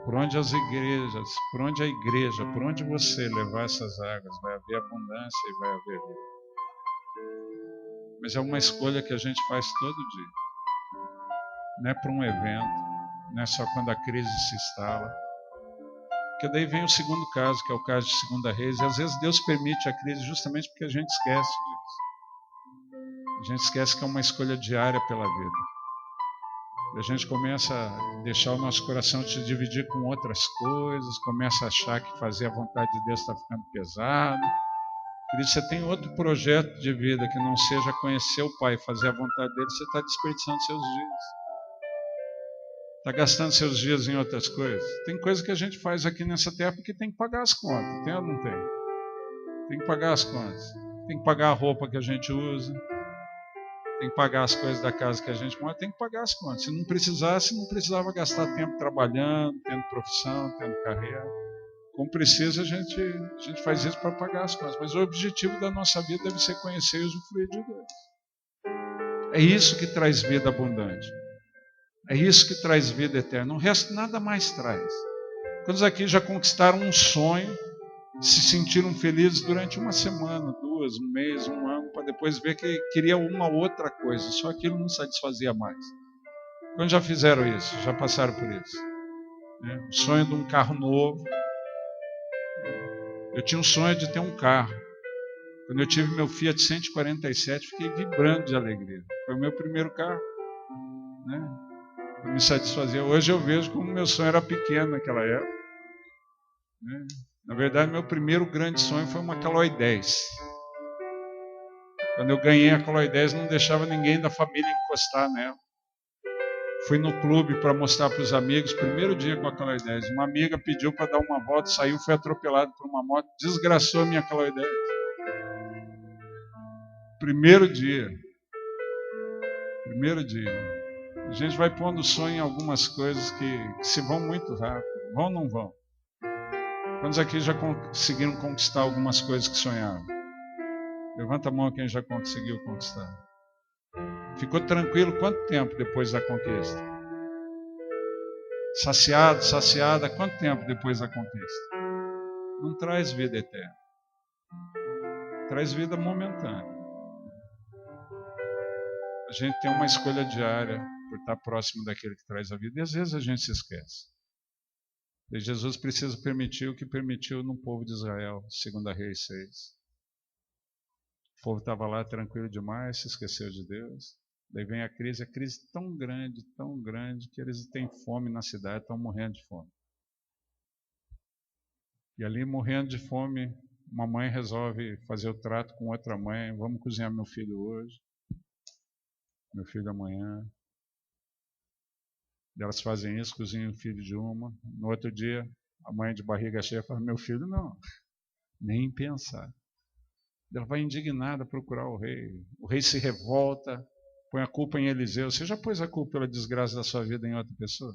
Por onde as igrejas, por onde a igreja, por onde você levar essas águas, vai haver abundância e vai haver vida. Mas é uma escolha que a gente faz todo dia. Não é para um evento, não é só quando a crise se instala. Porque daí vem o segundo caso, que é o caso de 2 Reis, e às vezes Deus permite a crise justamente porque a gente esquece disso. A gente esquece que é uma escolha diária pela vida. E a gente começa a deixar o nosso coração se dividir com outras coisas, começa a achar que fazer a vontade de Deus está ficando pesado. Querido, você tem outro projeto de vida que não seja conhecer o Pai e fazer a vontade dele, você está desperdiçando seus dias. Está gastando seus dias em outras coisas. Tem coisa que a gente faz aqui nessa terra porque tem que pagar as contas. Tem ou não tem? Tem que pagar as contas. Tem que pagar a roupa que a gente usa. Tem que pagar as coisas da casa que a gente mora. Tem que pagar as contas. Se não precisasse, não precisava gastar tempo trabalhando, tendo profissão, tendo carreira. Como precisa, a gente faz isso para pagar as contas. Mas o objetivo da nossa vida deve ser conhecer e usufruir de Deus. É isso que traz vida abundante. É isso que traz vida eterna. O resto nada mais traz. Quantos aqui já conquistaram um sonho, se sentiram felizes durante uma semana, 2, um mês, um ano, para depois ver que queria uma outra coisa, só aquilo não satisfazia mais. Quando já fizeram isso? Já passaram por isso? O sonho de um carro novo. Eu tinha um sonho de ter um carro. Quando eu tive meu Fiat 147, fiquei vibrando de alegria. Foi o meu primeiro carro. Para me satisfazer. Hoje eu vejo como meu sonho era pequeno naquela época. Na verdade, meu primeiro grande sonho foi uma Caloi 10. Quando eu ganhei a Caloi 10, não deixava ninguém da família encostar nela. Fui no clube para mostrar para os amigos, primeiro dia com a Caloi 10. Uma amiga pediu para dar uma volta, saiu, foi atropelado por uma moto, desgraçou a minha Caloi 10. Primeiro dia. A gente vai pondo sonho em algumas coisas que se vão muito rápido. Vão ou não vão? Quantos aqui já conseguiram conquistar algumas coisas que sonhavam? Levanta a mão quem já conseguiu conquistar. Ficou tranquilo quanto tempo depois da conquista? Saciado, saciada, quanto tempo depois da conquista? Não traz vida eterna. Traz vida momentânea. A gente tem uma escolha diária por estar próximo daquele que traz a vida. E às vezes a gente se esquece. E Jesus precisa permitir o que permitiu no povo de Israel, 2 Reis 6. O povo estava lá tranquilo demais, se esqueceu de Deus. Daí vem a crise tão grande, que eles têm fome na cidade, estão morrendo de fome. E ali, morrendo de fome, uma mãe resolve fazer o trato com outra mãe: vamos cozinhar meu filho hoje, meu filho amanhã. E elas fazem isso, cozinham o filho de uma. No outro dia, a mãe de barriga cheia fala: meu filho não, nem pensar. Ela vai indignada procurar o rei. O rei se revolta, põe a culpa em Eliseu. Você já pôs a culpa pela desgraça da sua vida em outra pessoa?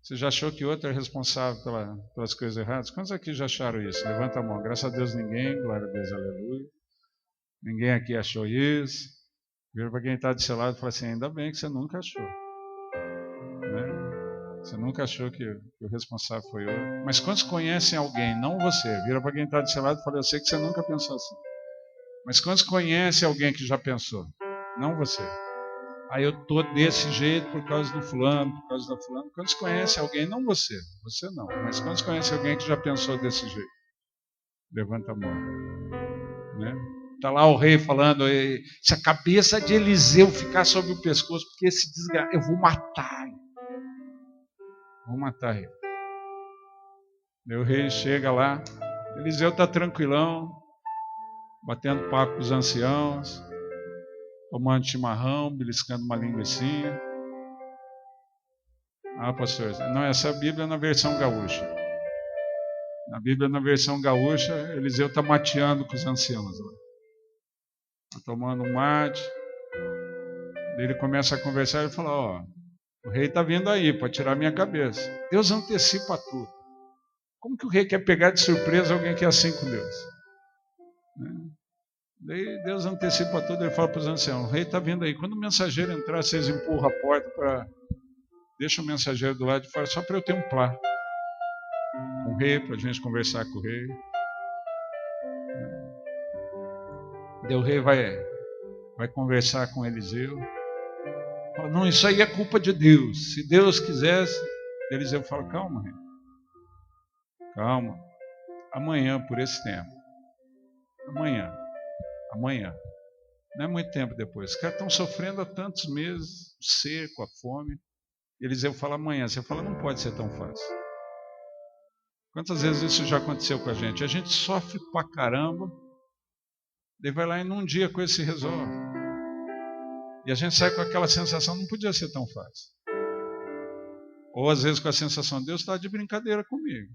Você já achou que outro é responsável pelas coisas erradas? Quantos aqui já acharam isso? Levanta a mão. Graças a Deus ninguém, glória a Deus, aleluia. Ninguém aqui achou isso. Vira para quem está do seu lado e fala assim: ainda bem que você nunca achou. Né? Você nunca achou que o responsável foi outro. Mas quantos conhecem alguém, não você? Vira para quem está do seu lado e fala: eu sei que você nunca pensou assim. Mas quantos conhecem alguém que já pensou? Não você. Aí eu estou desse jeito por causa do fulano, por causa da fulana. Quantos conhecem alguém? Não você. Você não. Mas quantos conhecem alguém que já pensou desse jeito? Levanta a mão. Né? Está lá o rei falando: se a cabeça de Eliseu ficar sobre o pescoço, porque esse desgraçado, eu vou matar ele. Vou matar ele. O rei chega lá, Eliseu está tranquilão, batendo papo com os anciãos, tomando chimarrão, beliscando uma linguicinha. Ah, pastor, não, essa Bíblia é na versão gaúcha. Na Bíblia, na versão gaúcha, Eliseu está mateando com os anciãos. Está tomando um mate. Ele começa a conversar e fala: ó, o rei está vindo aí para tirar minha cabeça. Deus antecipa tudo. Como que o rei quer pegar de surpresa alguém que é assim com Deus? Daí Deus antecipa tudo. Ele fala para os anciãos: o rei está vindo aí. Quando o mensageiro entrar, vocês empurram a porta para... Deixa o mensageiro do lado de fora, só para eu ter um plá com o rei, para a gente conversar com o rei. Daí o rei vai conversar com Eliseu. Fala: não, isso aí é culpa de Deus. Se Deus quisesse... Eliseu fala: calma, rei. Calma. Amanhã, por esse tempo. Amanhã. Não é muito tempo depois. Os caras estão sofrendo há tantos meses, o seco, a fome. Eliseu fala: amanhã. Você fala: não pode ser tão fácil. Quantas vezes isso já aconteceu com a gente? A gente sofre pra caramba, daí vai lá e num dia a coisa se resolve. E a gente sai com aquela sensação: não podia ser tão fácil. Ou às vezes com a sensação: Deus está de brincadeira comigo.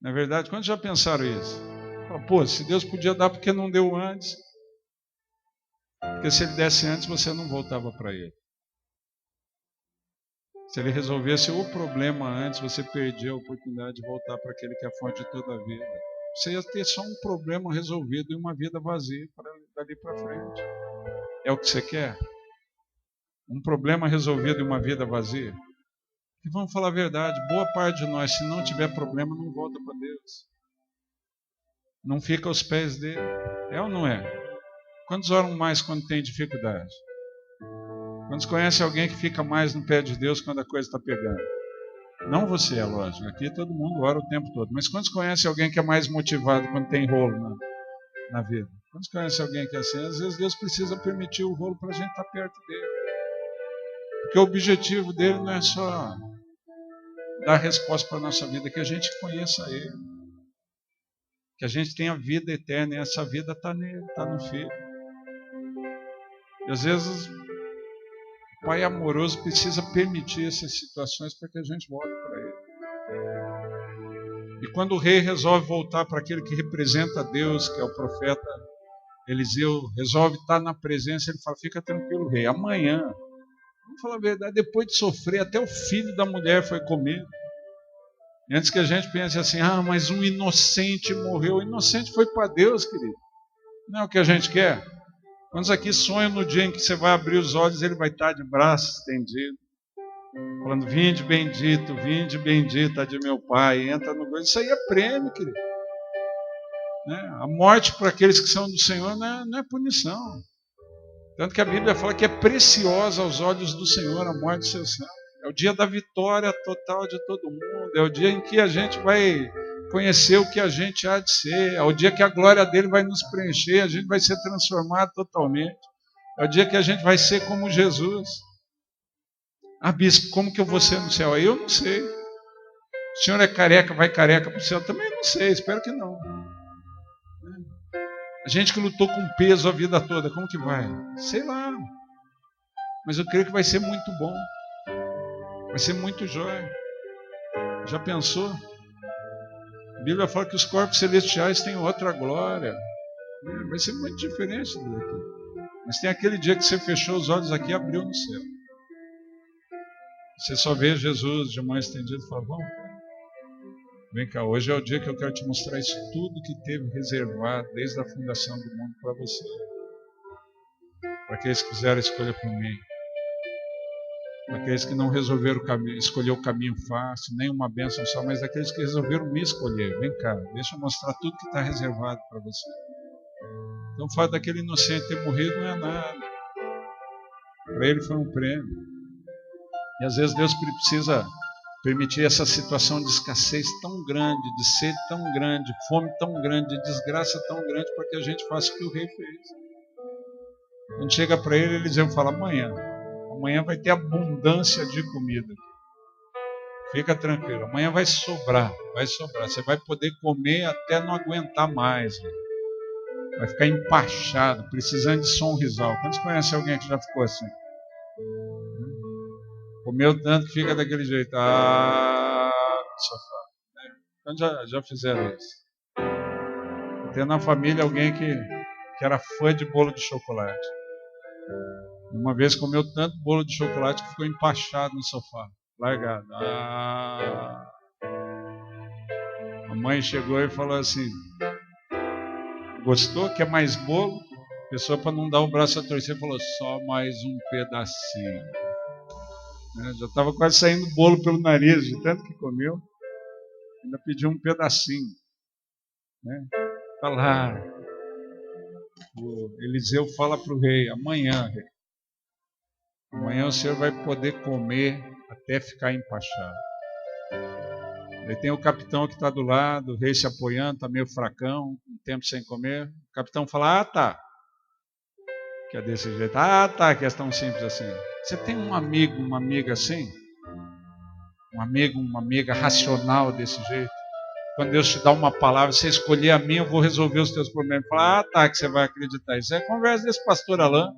Na verdade, quantos já pensaram isso? Fala: pô, se Deus podia dar, por que não deu antes? Porque se ele desse antes, você não voltava para ele. Se ele resolvesse o problema antes, você perdia a oportunidade de voltar para aquele que é a fonte de toda a vida. Você ia ter só um problema resolvido e uma vida vazia dali para frente. É o que você quer? Um problema resolvido e uma vida vazia? E vamos falar a verdade, boa parte de nós, se não tiver problema, não volta para Deus. Não fica aos pés dele. É ou não é? Quantos oram mais quando tem dificuldade? Quantos conhecem alguém que fica mais no pé de Deus quando a coisa está pegando? Não você, é lógico. Aqui todo mundo ora o tempo todo. Mas quantos conhecem alguém que é mais motivado quando tem rolo na vida? Quantos conhecem alguém que é assim? Às vezes Deus precisa permitir o rolo para a gente estar perto dele. Porque o objetivo dele não é só dar resposta para a nossa vida, que a gente conheça ele. Que a gente tenha vida eterna, e essa vida está nele, está no Filho. E às vezes o Pai amoroso precisa permitir essas situações para que a gente volte para ele. E quando o rei resolve voltar para aquele que representa Deus, que é o profeta Eliseu, resolve estar na presença, ele fala: fica tranquilo, rei, amanhã, vamos falar a verdade, depois de sofrer, até o filho da mulher foi comido. E antes que a gente pense assim: ah, mas um inocente morreu. O inocente foi para Deus, querido. Não é o que a gente quer? Quantos aqui sonham no dia em que você vai abrir os olhos, ele vai estar de braços estendidos, falando, vinde bendita de meu Pai, entra no gozo. Isso aí é prêmio, querido. Né? A morte para aqueles que são do Senhor não é punição. Tanto que a Bíblia fala que é preciosa aos olhos do Senhor a morte do seu sangue. É o dia da vitória total de todo mundo. É o dia em que a gente vai conhecer o que a gente há de ser. É o dia que a glória dele vai nos preencher. A gente vai ser transformado totalmente. É o dia que a gente vai ser como Jesus. Ah, bispo, como que eu vou ser no céu? Aí eu não sei. O senhor é careca, vai careca para o céu? Também não sei, espero que não. A gente que lutou com peso a vida toda, como que vai? Sei lá. Mas eu creio que vai ser muito bom. Vai ser muito jóia. Já pensou? A Bíblia fala que os corpos celestiais têm outra glória. Vai ser muito diferente do daqui. Mas tem aquele dia que você fechou os olhos aqui e abriu no céu. Você só vê Jesus de mão estendida e fala, vamos, vem cá, hoje é o dia que eu quero te mostrar isso tudo que teve reservado desde a fundação do mundo para você. Para aqueles que fizeram a escolha por mim. Para aqueles que não resolveram escolher o caminho fácil, nem uma bênção só, mas aqueles que resolveram me escolher. Vem cá, deixa eu mostrar tudo que está reservado para você. Então o fato daquele inocente ter morrido não é nada. Para ele foi um prêmio. E às vezes Deus precisa permitir essa situação de escassez tão grande, de sede tão grande, fome tão grande, de desgraça tão grande, para que a gente faça o que o rei fez. Quando chega para ele, eles vão falar, amanhã vai ter abundância de comida. Fica tranquilo, amanhã vai sobrar. Você vai poder comer até não aguentar mais. Vai ficar empachado, precisando de sonrisal. Quantos conhecem alguém que já ficou assim? Comeu tanto que fica daquele jeito. Sofá. Então já fizeram isso. Tem na família alguém que era fã de bolo de chocolate. Uma vez comeu tanto bolo de chocolate que ficou empachado no sofá. Largado. A mãe chegou e falou assim, gostou? Quer mais bolo? A pessoa, para não dar o braço a torcer, falou, só mais um pedacinho. Já estava quase saindo bolo pelo nariz, de tanto que comeu. Ainda pediu um pedacinho. Está lá. O Eliseu fala para o rei, amanhã o senhor vai poder comer até ficar empachado. Aí tem o capitão que está do lado, o rei se apoiando, está meio fracão, um tempo sem comer. O capitão fala, tá. Que é desse jeito. Tá, que é tão simples assim. Você tem um amigo, uma amiga assim? Um amigo, uma amiga racional desse jeito? Quando Deus te dá uma palavra, você escolher a minha, eu vou resolver os teus problemas. Fala, tá, que você vai acreditar. Isso é conversa desse pastor Alain.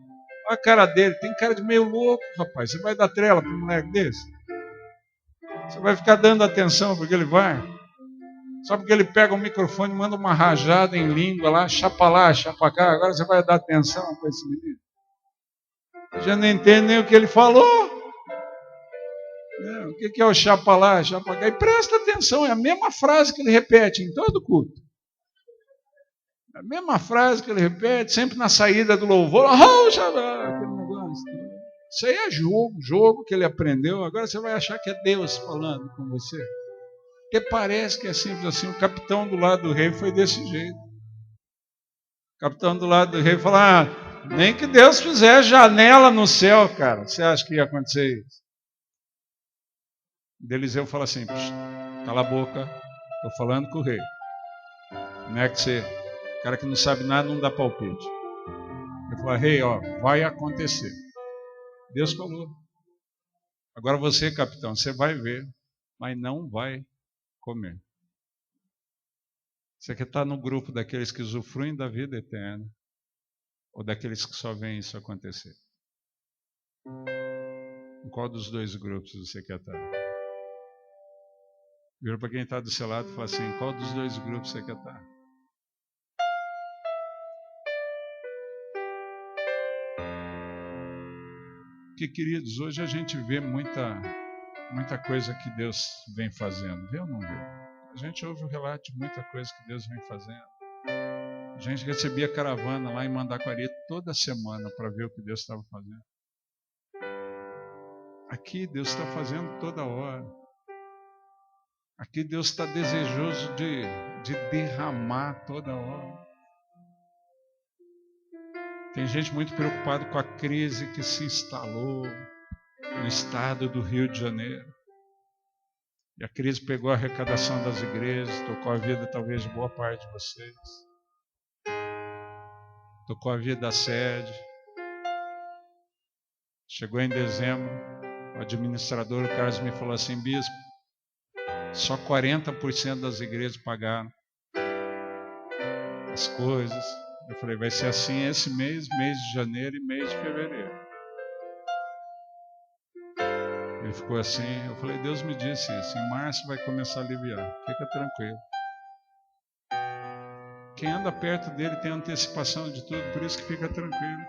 Olha a cara dele, tem cara de meio louco, rapaz. Você vai dar trela para um moleque desse? Você vai ficar dando atenção porque ele vai? Só porque ele pega o microfone e manda uma rajada em língua lá, chapa lá, chapa cá. Agora você vai dar atenção para esse menino? Já não entende nem o que ele falou. O que é o chapa lá, chapa cá? E presta atenção, é a mesma frase que ele repete em todo culto. É a mesma frase que ele repete, sempre na saída do louvor. Aquele negócio. Isso aí é jogo que ele aprendeu. Agora você vai achar que é Deus falando com você. Porque parece que é simples assim. O capitão do lado do rei foi desse jeito. O capitão do lado do rei falou, nem que Deus fizesse janela no céu, cara. Você acha que ia acontecer isso? Eliseu fala assim, cala a boca, estou falando com o rei. Não é que você, cara que não sabe nada, não dá palpite. Ele falou, rei, vai acontecer. Deus falou. Agora você, capitão, você vai ver, mas não vai comer. Você quer estar no grupo daqueles que usufruem da vida eterna ou daqueles que só veem isso acontecer? Em qual dos dois grupos você quer estar? Vira para quem está do seu lado e fala assim, qual dos dois grupos você quer estar? Porque, queridos, hoje a gente vê muita coisa que Deus vem fazendo. Vê ou não vê? A gente ouve o relato de muita coisa que Deus vem fazendo. A gente recebia caravana lá em Mandaquari toda semana para ver o que Deus estava fazendo. Aqui Deus está fazendo toda hora. Aqui Deus está desejoso de derramar toda hora. Tem gente muito preocupada com a crise que se instalou no estado do Rio de Janeiro. E a crise pegou a arrecadação das igrejas, tocou a vida talvez de boa parte de vocês. Tocou a vida da sede. Chegou em dezembro, o administrador, o Carlos, me falou assim: bispo, só 40% das igrejas pagaram as coisas. Eu falei, vai ser assim esse mês, mês de janeiro e mês de fevereiro. Ele ficou assim, eu falei, Deus me disse isso, em março vai começar a aliviar, fica tranquilo. Quem anda perto dele tem antecipação de tudo, por isso que fica tranquilo.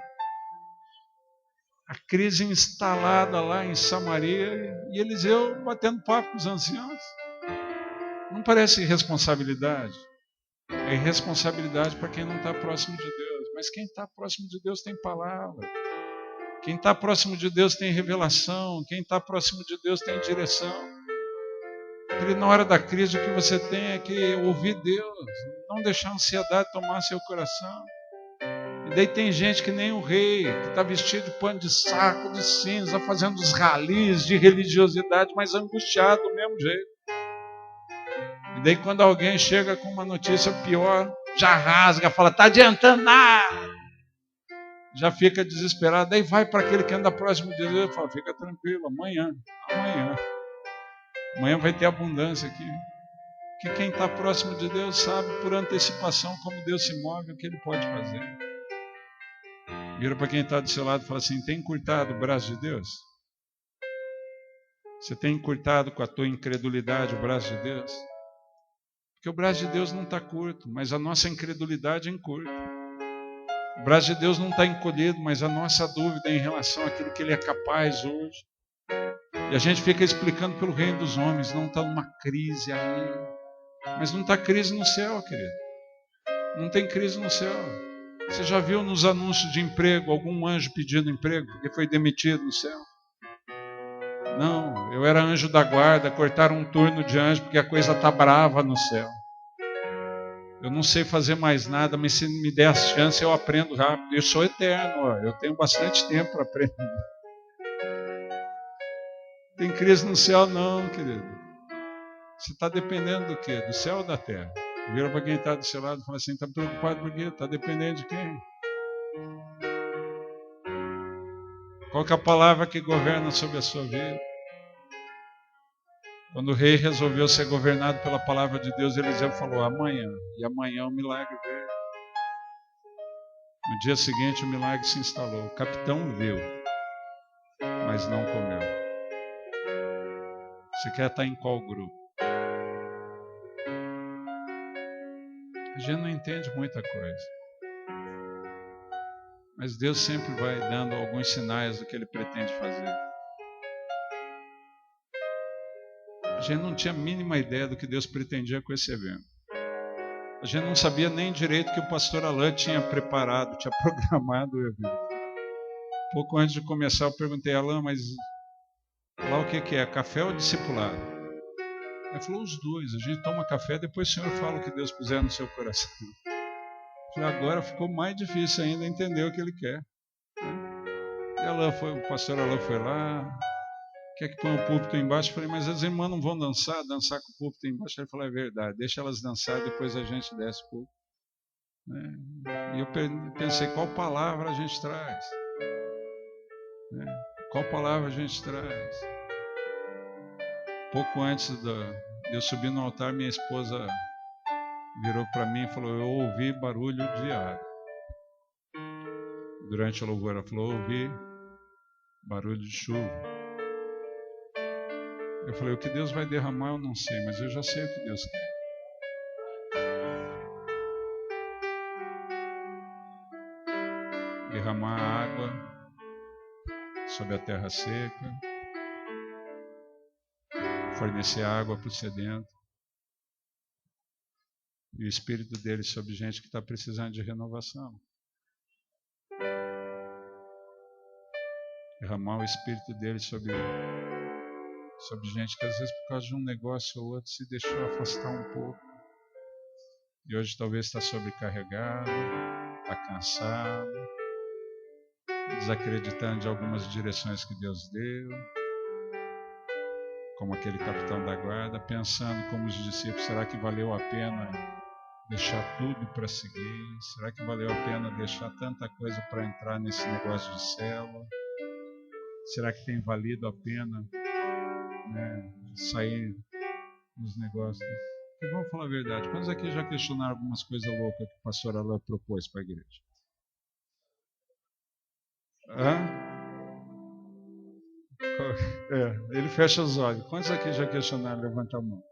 A crise instalada lá em Samaria e Eliseu batendo papo com os anciãos. Não parece irresponsabilidade? É irresponsabilidade para quem não está próximo de Deus. Mas quem está próximo de Deus tem palavra. Quem está próximo de Deus tem revelação. Quem está próximo de Deus tem direção. E na hora da crise o que você tem é que ouvir Deus. Não deixar a ansiedade tomar seu coração. E daí tem gente que nem o rei, que está vestido de pano de saco, de cinza, fazendo os ralis de religiosidade, mas angustiado do mesmo jeito. E daí quando alguém chega com uma notícia pior, já rasga, fala, está adiantando nada. Já fica desesperado. Daí vai para aquele que anda próximo de Deus e fala, fica tranquilo, amanhã vai ter abundância aqui. Que quem está próximo de Deus sabe por antecipação como Deus se move, o que Ele pode fazer. Vira para quem está do seu lado e fala assim, tem encurtado o braço de Deus? Você tem encurtado com a tua incredulidade o braço de Deus? Porque o braço de Deus não está curto, mas a nossa incredulidade encurta. O braço de Deus não está encolhido, mas a nossa dúvida em relação àquilo que Ele é capaz hoje. E a gente fica explicando pelo reino dos homens, não está numa crise aí. Mas não está crise no céu, querido. Não tem crise no céu. Você já viu nos anúncios de emprego algum anjo pedindo emprego porque foi demitido no céu? Não, eu era anjo da guarda, cortaram um turno de anjo porque a coisa está brava no céu. Eu não sei fazer mais nada, mas se me der a chance eu aprendo rápido. Eu sou eterno, ó. Eu tenho bastante tempo para aprender. Tem crise no céu não, querido. Você está dependendo do quê? Do céu ou da terra? Vira para quem está do seu lado e fala assim, está preocupado por quê? Está dependendo de quem? Qual que é a palavra que governa sobre a sua vida? Quando o rei resolveu ser governado pela palavra de Deus, Eliseu falou, amanhã. E amanhã o milagre veio. No dia seguinte o milagre se instalou. O capitão viu, mas não comeu. Você quer estar em qual grupo? A gente não entende muita coisa. Mas Deus sempre vai dando alguns sinais do que Ele pretende fazer. A gente não tinha a mínima ideia do que Deus pretendia com esse evento. A gente não sabia nem direito que o pastor Alain tinha preparado, tinha programado o evento. Pouco antes de começar eu perguntei a Alain, mas lá o que é? Café ou discipulado? Ele falou, os dois. A gente toma café, depois o senhor fala o que Deus puser no seu coração. Eu falei, agora ficou mais difícil ainda entender o que ele quer. E o pastor Alain foi lá, quer que ponha o púlpito embaixo? Eu falei, mas as irmãs não vão dançar com o púlpito embaixo? Ele falou, é verdade, deixa elas dançar, depois a gente desce o púlpito. E eu pensei, qual palavra a gente traz? Qual palavra a gente traz? Pouco antes de eu subir no altar, minha esposa virou para mim e falou, eu ouvi barulho de água. Durante o louvor, ela falou, eu ouvi barulho de chuva. Eu falei, o que Deus vai derramar eu não sei, mas eu já sei o que Deus quer. Derramar água sobre a terra seca, fornecer água para o sedento. E o Espírito dele sobre gente que está precisando de renovação. Derramar o Espírito dele sobre gente que às vezes por causa de um negócio ou outro se deixou afastar um pouco. E hoje talvez está sobrecarregado, está cansado, desacreditando de algumas direções que Deus deu, como aquele capitão da guarda, pensando como os discípulos, será que valeu a pena deixar tudo para seguir? Será que valeu a pena deixar tanta coisa para entrar nesse negócio de célula? Será que tem valido a pena, né, sair nos negócios? Porque vamos falar a verdade, quantos aqui já questionaram algumas coisas loucas que o pastor Alain propôs para a igreja? Ele fecha os olhos. Quantos aqui já questionaram? Levanta a mão.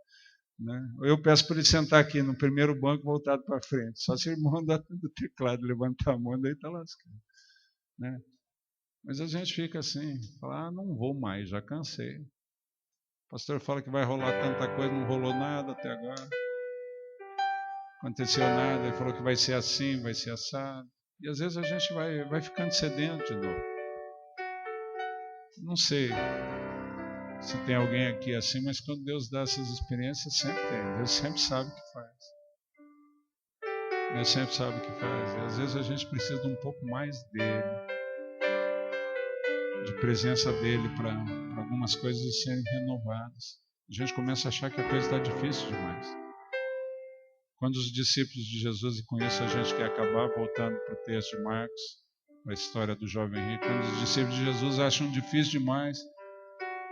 Né? Eu peço para ele sentar aqui no primeiro banco voltado para frente. Só se o irmão andar do teclado levantar a mão, daí está lascado. Né? Mas a gente fica assim, fala, não vou mais, já cansei. O pastor fala que vai rolar tanta coisa, não rolou nada até agora. Aconteceu nada, ele falou que vai ser assim, vai ser assado. E às vezes a gente vai ficando sedento de novo. Não sei se tem alguém aqui assim, mas quando Deus dá essas experiências, sempre tem. Deus sempre sabe o que faz. Deus sempre sabe o que faz. E às vezes a gente precisa de um pouco mais dele, de presença dele para algumas coisas serem renovadas. A gente começa a achar que a coisa está difícil demais. Quando os discípulos de Jesus, e com isso a gente quer acabar voltando para o texto de Marcos, a história do jovem rico, quando os discípulos de Jesus acham difícil demais,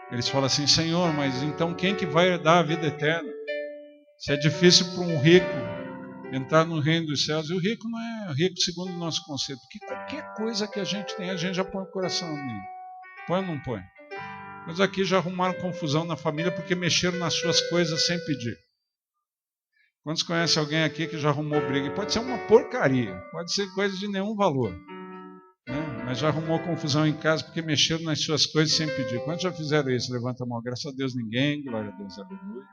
eles falam assim, Senhor, mas então quem que vai herdar a vida eterna? Se é difícil para um rico entrar no reino dos céus, e o rico não é rico segundo o nosso conceito, porque qualquer coisa que a gente tem, a gente já põe o coração nele. Põe ou não põe? Mas aqui já arrumaram confusão na família porque mexeram nas suas coisas sem pedir. Quantos conhecem alguém aqui que já arrumou briga? E pode ser uma porcaria, pode ser coisa de nenhum valor. Né? Mas já arrumou confusão em casa porque mexeram nas suas coisas sem pedir. Quantos já fizeram isso? Levanta a mão. Graças a Deus ninguém. Glória a Deus, aleluia.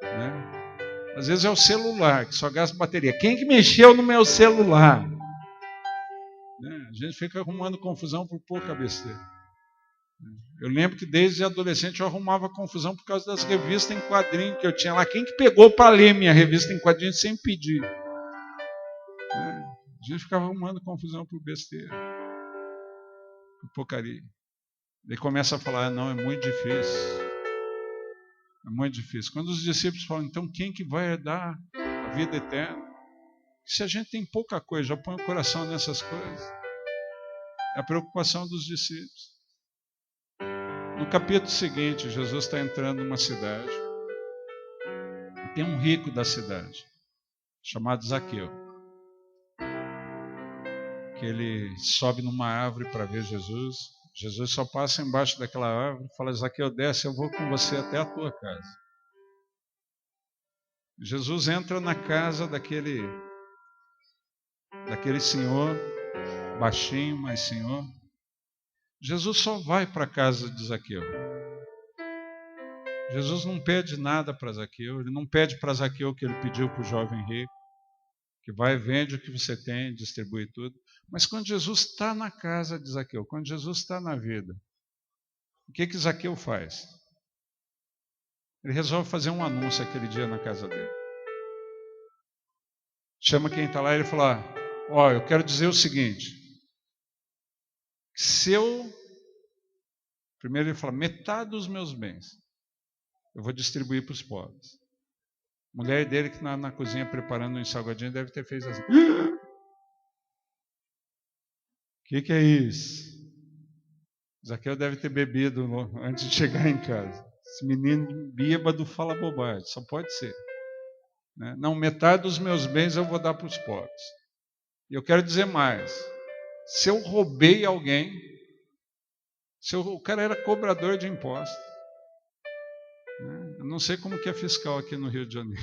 Né? Às vezes é o celular que só gasta bateria. Quem que mexeu no meu celular? Né? A gente fica arrumando confusão por pouca besteira. Eu lembro que desde adolescente eu arrumava confusão por causa das revistas em quadrinho que eu tinha lá. Quem que pegou para ler minha revista em quadrinho sem pedir? A gente ficava arrumando confusão por besteira, por porcaria. Ele começa a falar, não, é muito difícil. É muito difícil. Quando os discípulos falam, então quem que vai herdar a vida eterna? Se a gente tem pouca coisa, já põe o coração nessas coisas. É a preocupação dos discípulos. No capítulo seguinte, Jesus está entrando numa cidade. E tem um rico da cidade, chamado Zaqueu, que ele sobe numa árvore para ver Jesus. Jesus só passa embaixo daquela árvore e fala, Zaqueu, desce, eu vou com você até a tua casa. Jesus entra na casa daquele senhor, baixinho, mas senhor. Jesus só vai para a casa de Zaqueu. Jesus não pede nada para Zaqueu, ele não pede para Zaqueu o que ele pediu para o jovem rico, que vai, vende o que você tem, distribui tudo. Mas quando Jesus está na casa de Zaqueu, quando Jesus está na vida, o que Zaqueu faz? Ele resolve fazer um anúncio aquele dia na casa dele. Chama quem está lá e ele fala, ó, eu quero dizer o seguinte, se eu, primeiro ele fala, metade dos meus bens, eu vou distribuir para os pobres. A mulher dele que na cozinha preparando um salgadinho deve ter feito assim. O que é isso? Zaqueu deve ter bebido antes de chegar em casa. Esse menino bêbado fala bobagem, só pode ser. Né? Não, metade dos meus bens eu vou dar para os pobres. E eu quero dizer mais. Se eu roubei alguém, o cara era cobrador de impostos. Né? Eu não sei como que é fiscal aqui no Rio de Janeiro.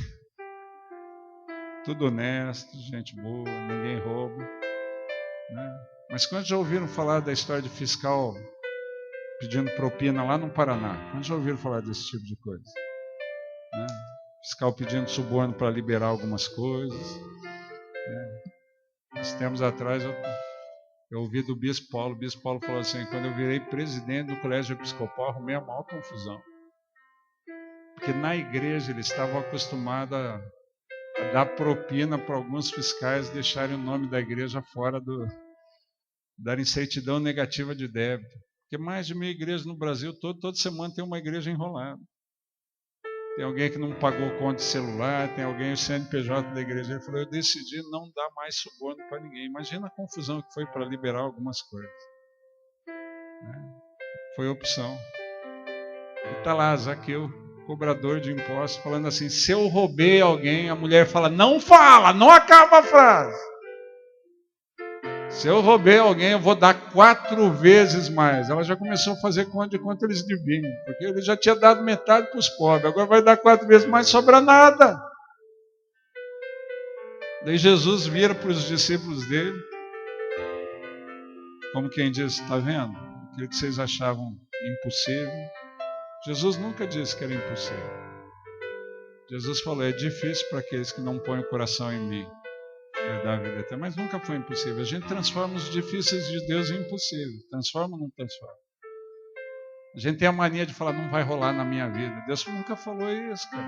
Tudo honesto, gente boa, ninguém rouba. Né? Mas quando já ouviram falar da história de fiscal pedindo propina lá no Paraná? Quando já ouviram falar desse tipo de coisa? Né? Fiscal pedindo suborno para liberar algumas coisas. Uns tempos atrás eu ouvi do Bispo Paulo. O Bispo Paulo falou assim: quando eu virei presidente do colégio episcopal, arrumei a maior confusão. Porque na igreja eles estavam acostumados a dar propina para alguns fiscais deixarem o nome da igreja fora darem certidão negativa de débito. Porque mais de 1.000 igrejas no Brasil, toda semana tem uma igreja enrolada. Tem alguém que não pagou conta de celular, tem alguém, o CNPJ da igreja. Ele falou: eu decidi não dar mais suborno para ninguém. Imagina a confusão que foi para liberar algumas coisas. Foi opção. E está lá, Zaqueu, cobrador de impostos, falando assim: se eu roubei alguém, a mulher fala: não fala, não acaba a frase. Se eu roubei alguém, eu vou dar 4 vezes mais. Ela já começou a fazer conta de quanto eles deviam, porque ele já tinha dado metade para os pobres, agora vai dar 4 vezes mais, sobra nada. Daí Jesus vira para os discípulos dele, como quem diz: está vendo? Aquilo que vocês achavam impossível. Jesus nunca disse que era impossível. Jesus falou: é difícil para aqueles que não põem o coração em mim herdar a vida eterna, mas nunca foi impossível. A gente transforma os difíceis de Deus em impossível. Transforma ou não transforma? A gente tem a mania de falar: não vai rolar na minha vida. Deus nunca falou isso, cara.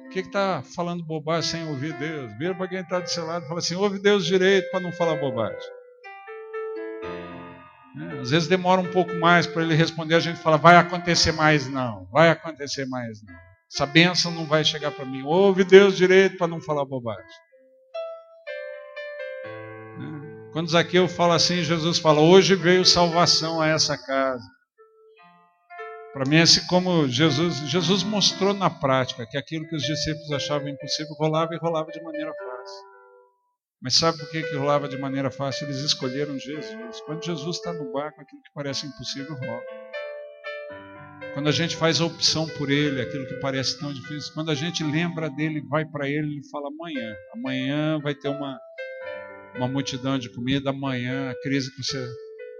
O que está falando bobagem sem ouvir Deus? Vira para quem está do seu lado e fala assim: ouve Deus direito para não falar bobagem. Às vezes demora um pouco mais para ele responder, a gente fala: vai acontecer mais não, vai acontecer mais não. Essa bênção não vai chegar para mim. Ouve Deus direito para não falar bobagem. Quando Zaqueu fala assim, Jesus fala: hoje veio salvação a essa casa. Para mim, assim como Jesus mostrou na prática que aquilo que os discípulos achavam impossível rolava, e rolava de maneira fácil. Mas sabe por que rolava de maneira fácil? Eles escolheram Jesus. Quando Jesus está no barco, aquilo que parece impossível rola. Quando a gente faz a opção por Ele, aquilo que parece tão difícil, quando a gente lembra dele, vai para Ele, Ele fala: amanhã vai ter uma multidão de comida, amanhã a crise que você...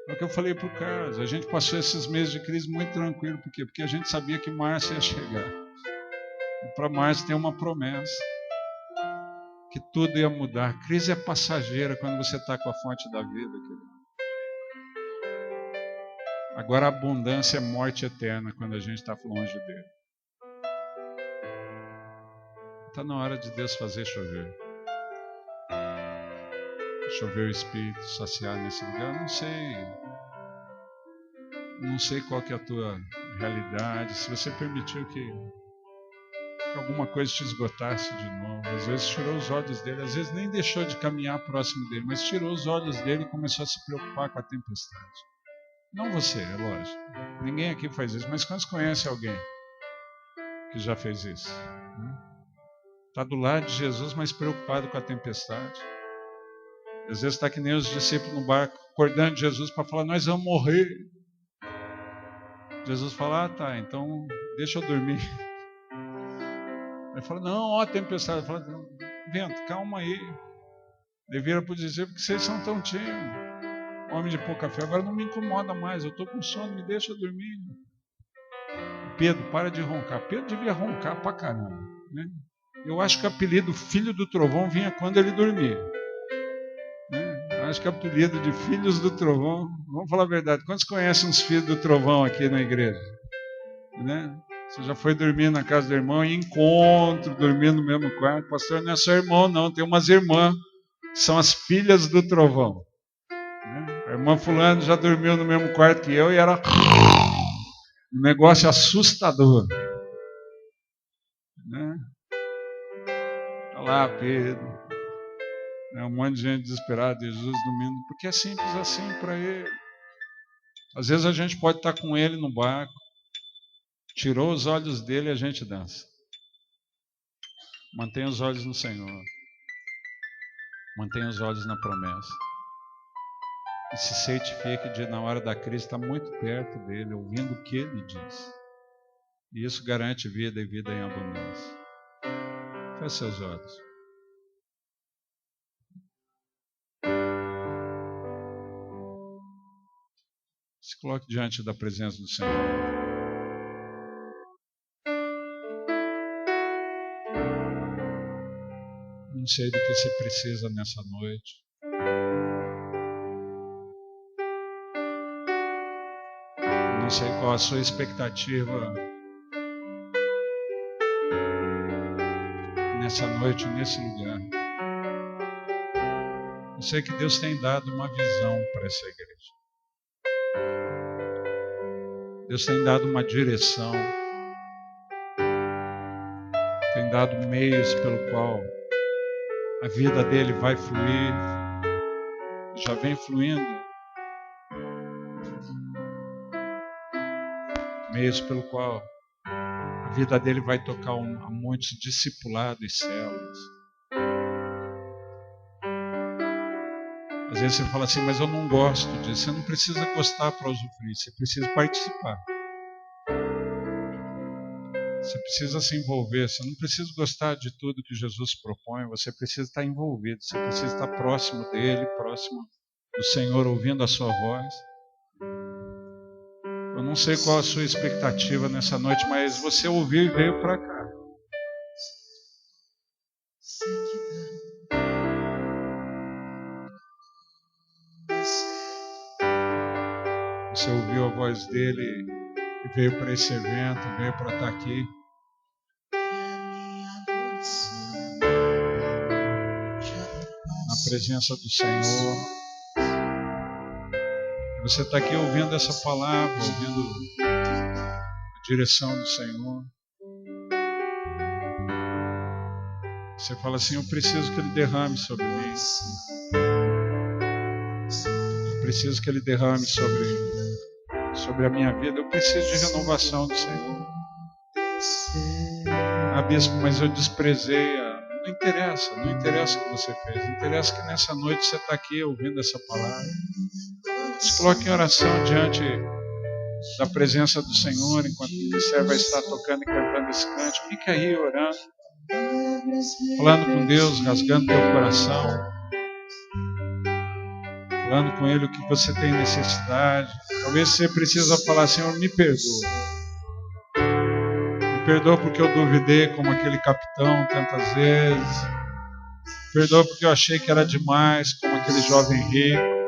É o que eu falei para o Carlos, a gente passou esses meses de crise muito tranquilo. Por quê? Porque a gente sabia que março ia chegar. E para março tem uma promessa, que tudo ia mudar. A crise é passageira quando você está com a fonte da vida, querido. Agora a abundância é morte eterna quando a gente está longe dele. Está na hora de Deus fazer chover. Chover o Espírito, saciar nesse lugar. Não sei qual que é a tua realidade. Se você permitiu que alguma coisa te esgotasse de novo. Às vezes tirou os olhos dele, às vezes nem deixou de caminhar próximo dele, mas tirou os olhos dele e começou a se preocupar com a tempestade. Não você, é lógico. Ninguém aqui faz isso, mas quantos conhecem alguém que já fez isso? Está do lado de Jesus, mas preocupado com a tempestade. Às vezes está que nem os discípulos no barco, acordando de Jesus para falar: nós vamos morrer. Jesus fala: ah, tá, então deixa eu dormir. Ele fala: não, ó a tempestade. Ele fala: vento, calma aí. Ele vira para os discípulos: que vocês são tão tímidos, homem de pouca fé, agora não me incomoda mais, eu estou com sono, me deixa dormir. Pedro, para de roncar. Pedro devia roncar pra caramba, né? Eu acho que o apelido Filho do Trovão vinha quando ele dormia, né? Eu acho que o apelido de Filhos do Trovão, vamos falar a verdade, quantos conhecem uns Filhos do Trovão aqui na igreja? Né? Você já foi dormir na casa do irmão, em encontro, dormir no mesmo quarto. Pastor, não é só irmão não, tem umas irmãs, que são as filhas do trovão. A irmã fulano já dormiu no mesmo quarto que eu e era um negócio assustador. Olha lá, Pedro. Um monte de gente desesperada, Jesus dormindo, porque é simples assim para ele. Às vezes a gente pode estar com ele no barco, tirou os olhos dele e a gente dança. Mantenha os olhos no Senhor. Mantenha os olhos na promessa. E se certifique de, na hora da crise, estar muito perto dele, ouvindo o que ele diz. E isso garante vida e vida em abundância. Feche seus olhos. Se coloque diante da presença do Senhor. sei do que você precisa nessa noite. Não sei qual a sua expectativa nessa noite, nesse lugar. Eu sei que Deus tem dado uma visão para essa igreja. Deus tem dado uma direção. Tem dado meios pelo qual a vida dele vai fluir. Já vem fluindo. Meios pelo qual a vida dele vai tocar a muitos discipulados e células. Às vezes você fala assim, mas eu não gosto disso. Você não precisa gostar para usufruir, você precisa participar. Você precisa se envolver, você não precisa gostar de tudo que Jesus propõe, você precisa estar envolvido, você precisa estar próximo dele, próximo do Senhor, ouvindo a sua voz. Eu não sei qual a sua expectativa nessa noite, mas você ouviu e veio para cá. Você ouviu a voz dele e veio para esse evento, veio para estar aqui. Na presença do Senhor. Você está aqui ouvindo essa palavra, ouvindo a direção do Senhor. Você fala assim, eu preciso que Ele derrame sobre mim. Eu preciso que Ele derrame sobre a minha vida. Eu preciso de renovação do Senhor. Ah, bispo, mas eu desprezei. Não interessa o que você fez. Interessa que nessa noite você está aqui ouvindo essa palavra. Se coloque em oração diante da presença do Senhor, enquanto o servo vai estar tocando e cantando esse cântico. Fique aí orando, falando com Deus, rasgando teu coração, falando com Ele o que você tem necessidade. Talvez você precisa falar, Senhor, me perdoa. Me perdoa porque eu duvidei como aquele capitão tantas vezes. Me perdoa porque eu achei que era demais como aquele jovem rico.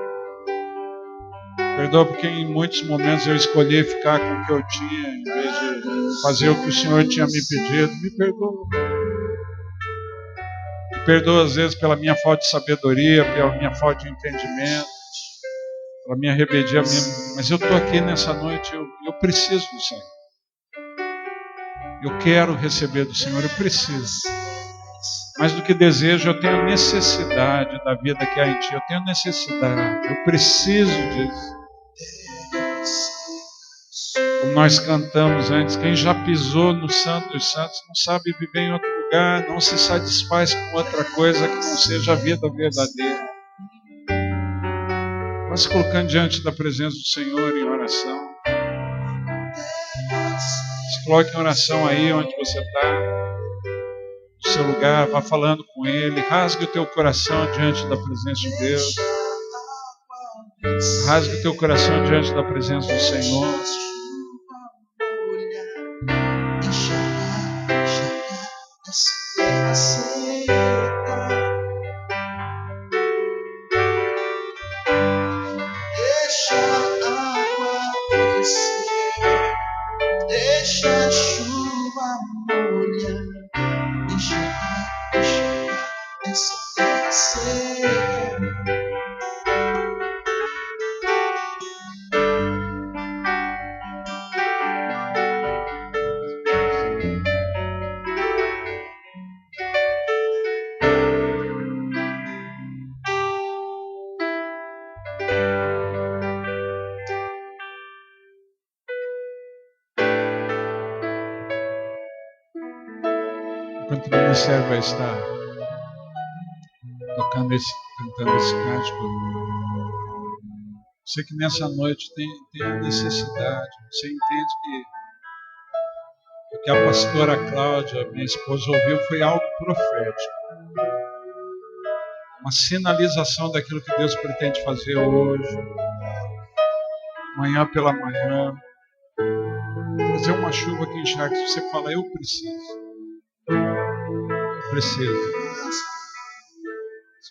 Perdoa porque em muitos momentos eu escolhi ficar com o que eu tinha em vez de fazer o que o Senhor tinha me pedido. Me perdoa. Me perdoa às vezes pela minha falta de sabedoria, pela minha falta de entendimento, pela minha rebeldia. Mas eu estou aqui nessa noite, eu preciso do Senhor. Eu quero receber do Senhor, eu preciso. Mais do que desejo, eu tenho necessidade da vida que há em Ti. Eu tenho necessidade, eu preciso disso. Como nós cantamos antes, quem já pisou no Santo dos Santos não sabe viver em outro lugar, não se satisfaz com outra coisa que não seja a vida verdadeira. Vai se colocando diante da presença do Senhor em oração. Se coloque em oração aí onde você está, no seu lugar, vá falando com Ele, rasgue o teu coração diante da presença de Deus. Rasgue o teu coração diante da presença do Senhor. Deixa a água descer, deixa a chuva molhar, deixa essa terra seca. Enquanto o ministério vai estar tocando cantando esse cântico, sei que nessa noite tem a necessidade. Você entende que o que a pastora Cláudia, minha esposa, ouviu foi algo profético. Uma sinalização daquilo que Deus pretende fazer hoje, manhã pela manhã. Trazer uma chuva que encharque. Você fala, eu preciso.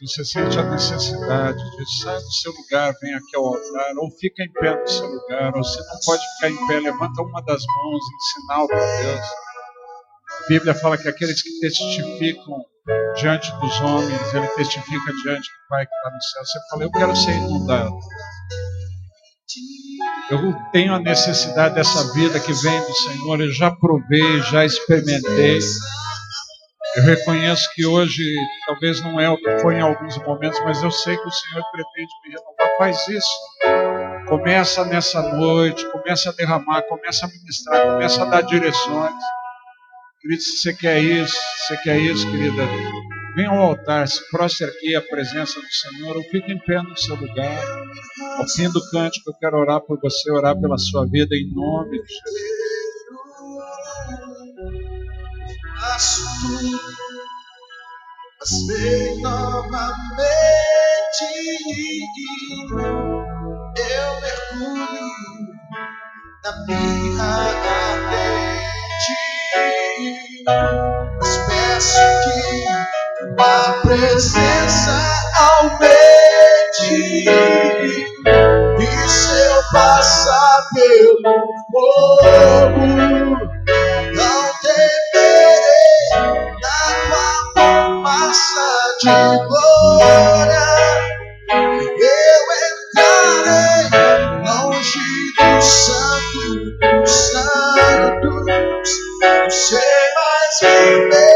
Se você sente a necessidade de sair do seu lugar, vem aqui ao altar, ou fica em pé no seu lugar, ou se não pode ficar em pé, levanta uma das mãos em sinal para Deus. A Bíblia fala que aqueles que testificam diante dos homens, ele testifica diante do Pai que está no céu. Você fala, eu quero ser inundado. Eu tenho a necessidade dessa vida que vem do Senhor, eu já provei, já experimentei. Eu reconheço que hoje talvez não é o que foi em alguns momentos, mas eu sei que o Senhor pretende me renovar. Faz isso. Começa nessa noite, começa a derramar, começa a ministrar, começa a dar direções. Querido, se você quer isso, querida, venha ao altar, se prostre aqui a presença do Senhor, ou fique em pé no seu lugar. Ao fim do cântico, eu quero orar por você, orar pela sua vida em nome de Jesus. Faço tudo, mas vem novamente. Eu mergulho na minha ardente, mas peço que a presença aumente. E se eu passar pelo fogo, não temerei na tua fumaça de glória. Eu entrarei longe do santo dos santos, não sei mais viver.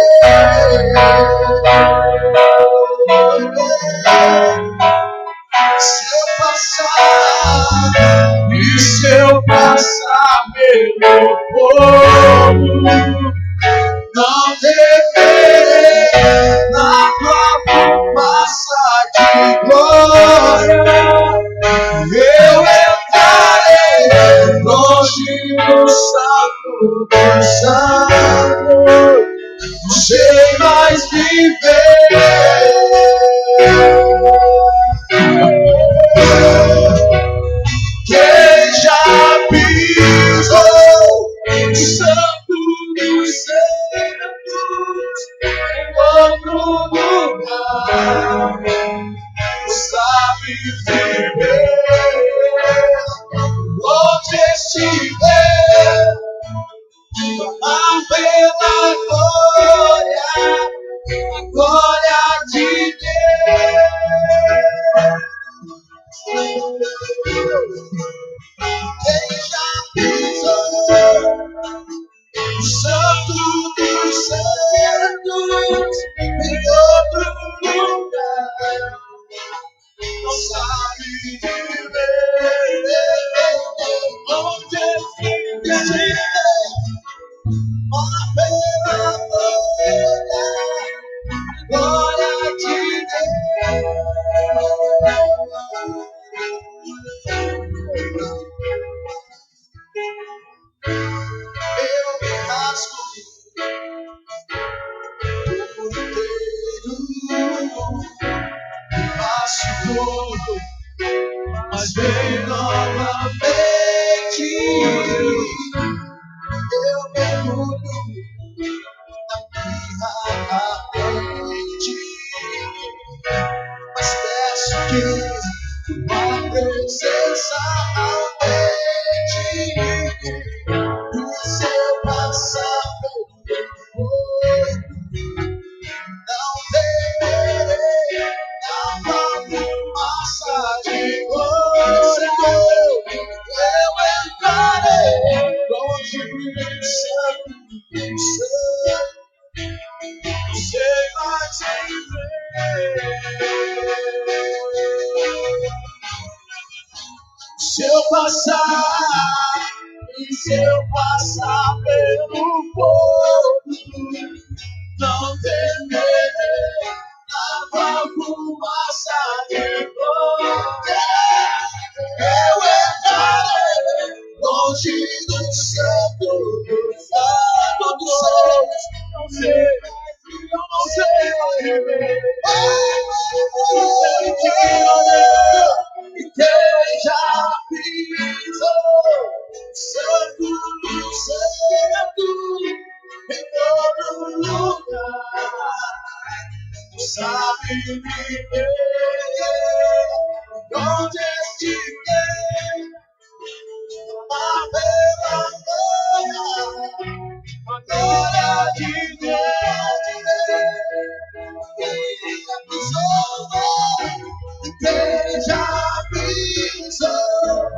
Se eu passar pelo fogo, não temerei na tua fumaça de glória. Eu entrarei longe do santo dos santos, não sei mais viver. Quem já pisou no santo dos santos, em outro lugar, sabe viver onde estiver, pela glória, a glória de Deus. Quem já pisou no santo dos santos, em outro lugar, não sabe viver onde estiver, pela glória de Deus. Eu me rasgo por inteiro, faço tudo, mas vem novamente. Eu mergulho na minha ardente, mas peço que tua presença aumente. E se eu passar pelo fogo, não temerei na tua fumaça de glória. Eu entrarei longe do santo dos santos, não sei mais viver. Se eu passar pelo fogo, não temerei na tua fumaça de glória. Eu entrarei longe do santo dos santos, não sei mais viver. E quem já pisou santo dos santos, em todo lugar, sabe viver. de Deus, quem já pisou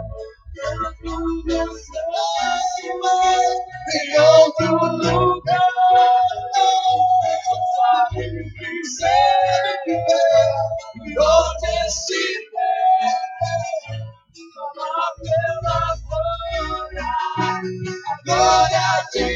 em outro lugar, sempre ver onde estiver, falar pela glória de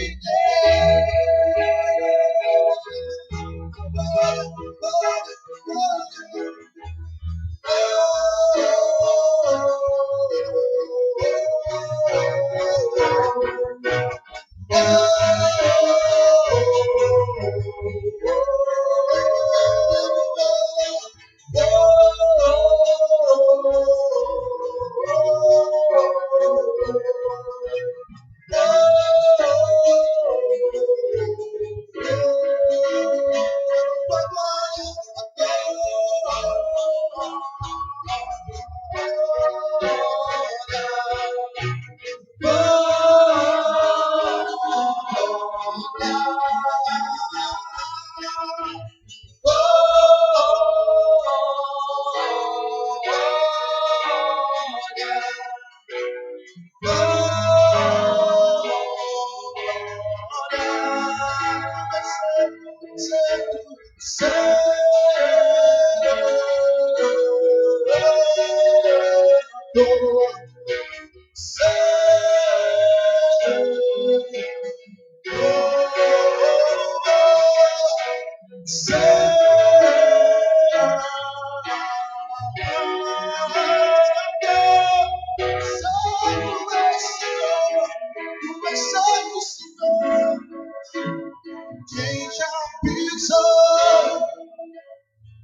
quem já pisou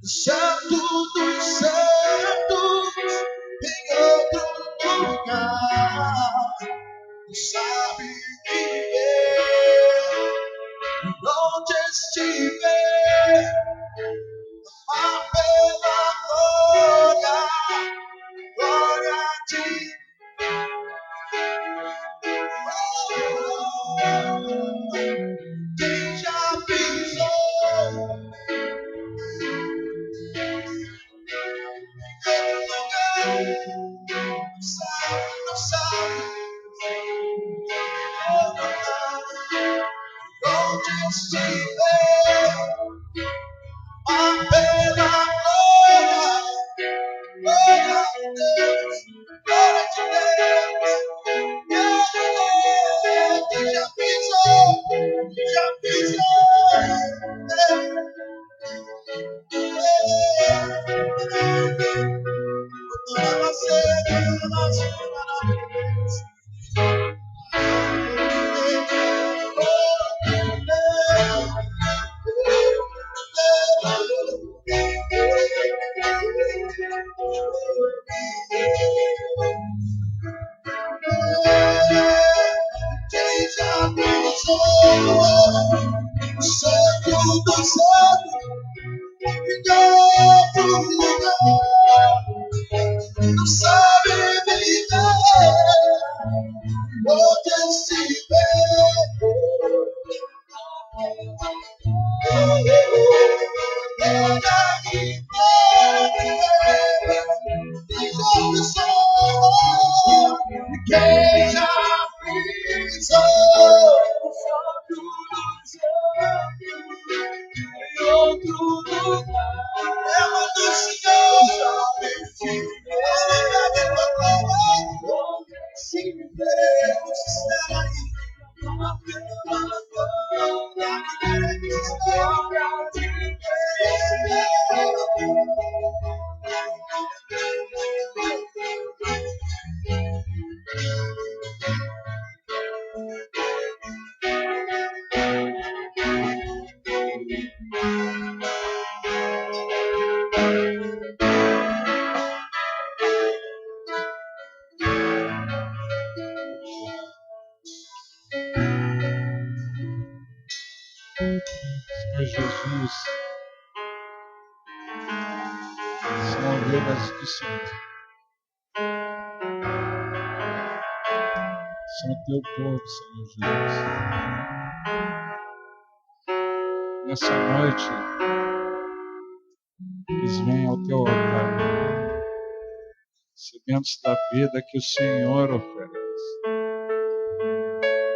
no santo dos santos em outro lugar, não sabe viver onde estiver, pela glória de quem já pisou não sabe onde estiver, pela glória de Deus, glória de Deus, que já pisou, quem já pisou santo do santo em outro lugar, não sabe viver onde estiver, quem já pisou em outro lugar, ela do Senhor já venceu, onde se Deus está aí. Senhor Jesus, são ovelhas do Senhor, são teu povo, Senhor Jesus. nessa noite eles venham ao teu altar, sedentos da vida que o Senhor oferece.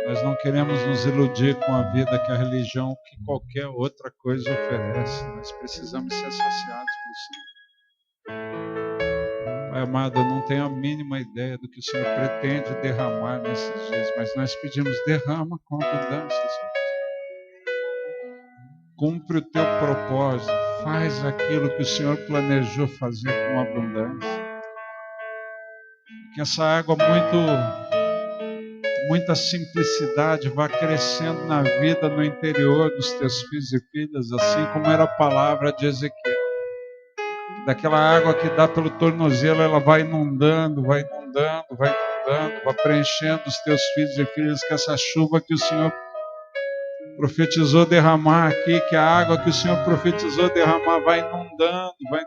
Nós não queremos nos iludir com a vida que a religião, que qualquer outra coisa oferece. Nós precisamos ser saciados pelo Senhor. Pai amado, eu não tenho a mínima ideia do que o Senhor pretende derramar nesses dias, mas nós pedimos, derrama com abundância, Senhor. Cumpre o teu propósito, faz aquilo que o Senhor planejou fazer com abundância. Que essa água muita simplicidade vá crescendo na vida, no interior dos teus filhos e filhas, assim como era a palavra de Ezequiel. Daquela água que dá pelo tornozelo, ela vai inundando, vai preenchendo os teus filhos e filhas, que essa chuva que o Senhor profetizou derramar aqui, que a água que o Senhor profetizou derramar vai inundando, vai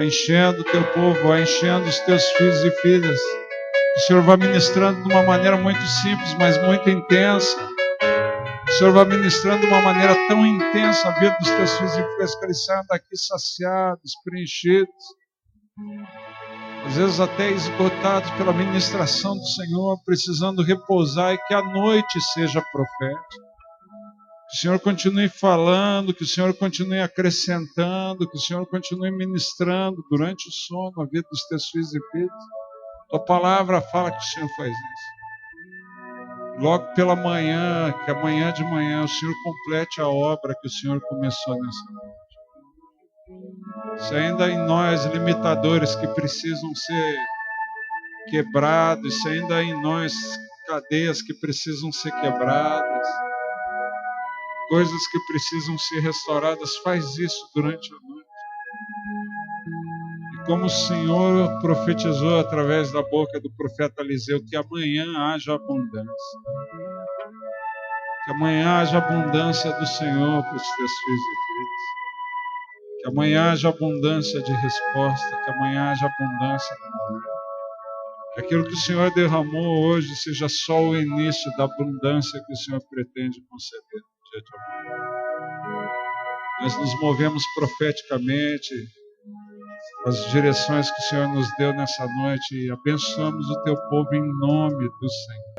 enchendo o teu povo, vai enchendo os teus filhos e filhas. O Senhor vai ministrando de uma maneira muito simples, mas muito intensa. O Senhor vai ministrando de uma maneira tão intensa a vida dos teus filhos e filhas, que eles saiam daqui saciados, preenchidos, às vezes até esgotados pela ministração do Senhor, precisando repousar, e que a noite seja profética. Que o Senhor continue falando, que o Senhor continue acrescentando, que o Senhor continue ministrando durante o sono a vida dos teus filhos e filhas. Tua palavra fala que o Senhor faz isso. Logo pela manhã, que amanhã de manhã o Senhor complete a obra que o Senhor começou nessa noite. Se ainda em nós limitadores que precisam ser quebrados, se ainda em nós cadeias que precisam ser quebradas, coisas que precisam ser restauradas, faz isso durante a noite. E como o Senhor profetizou através da boca do profeta Eliseu, que amanhã haja abundância. Que amanhã haja abundância do Senhor para os teus filhos e filhas. Que amanhã haja abundância de resposta, que amanhã haja abundância de mover. Que aquilo que o Senhor derramou hoje seja só o início da abundância que o Senhor pretende conceder no dia de amanhã. Nós nos movemos profeticamente as direções que o Senhor nos deu nessa noite e abençoamos o teu povo em nome do Senhor.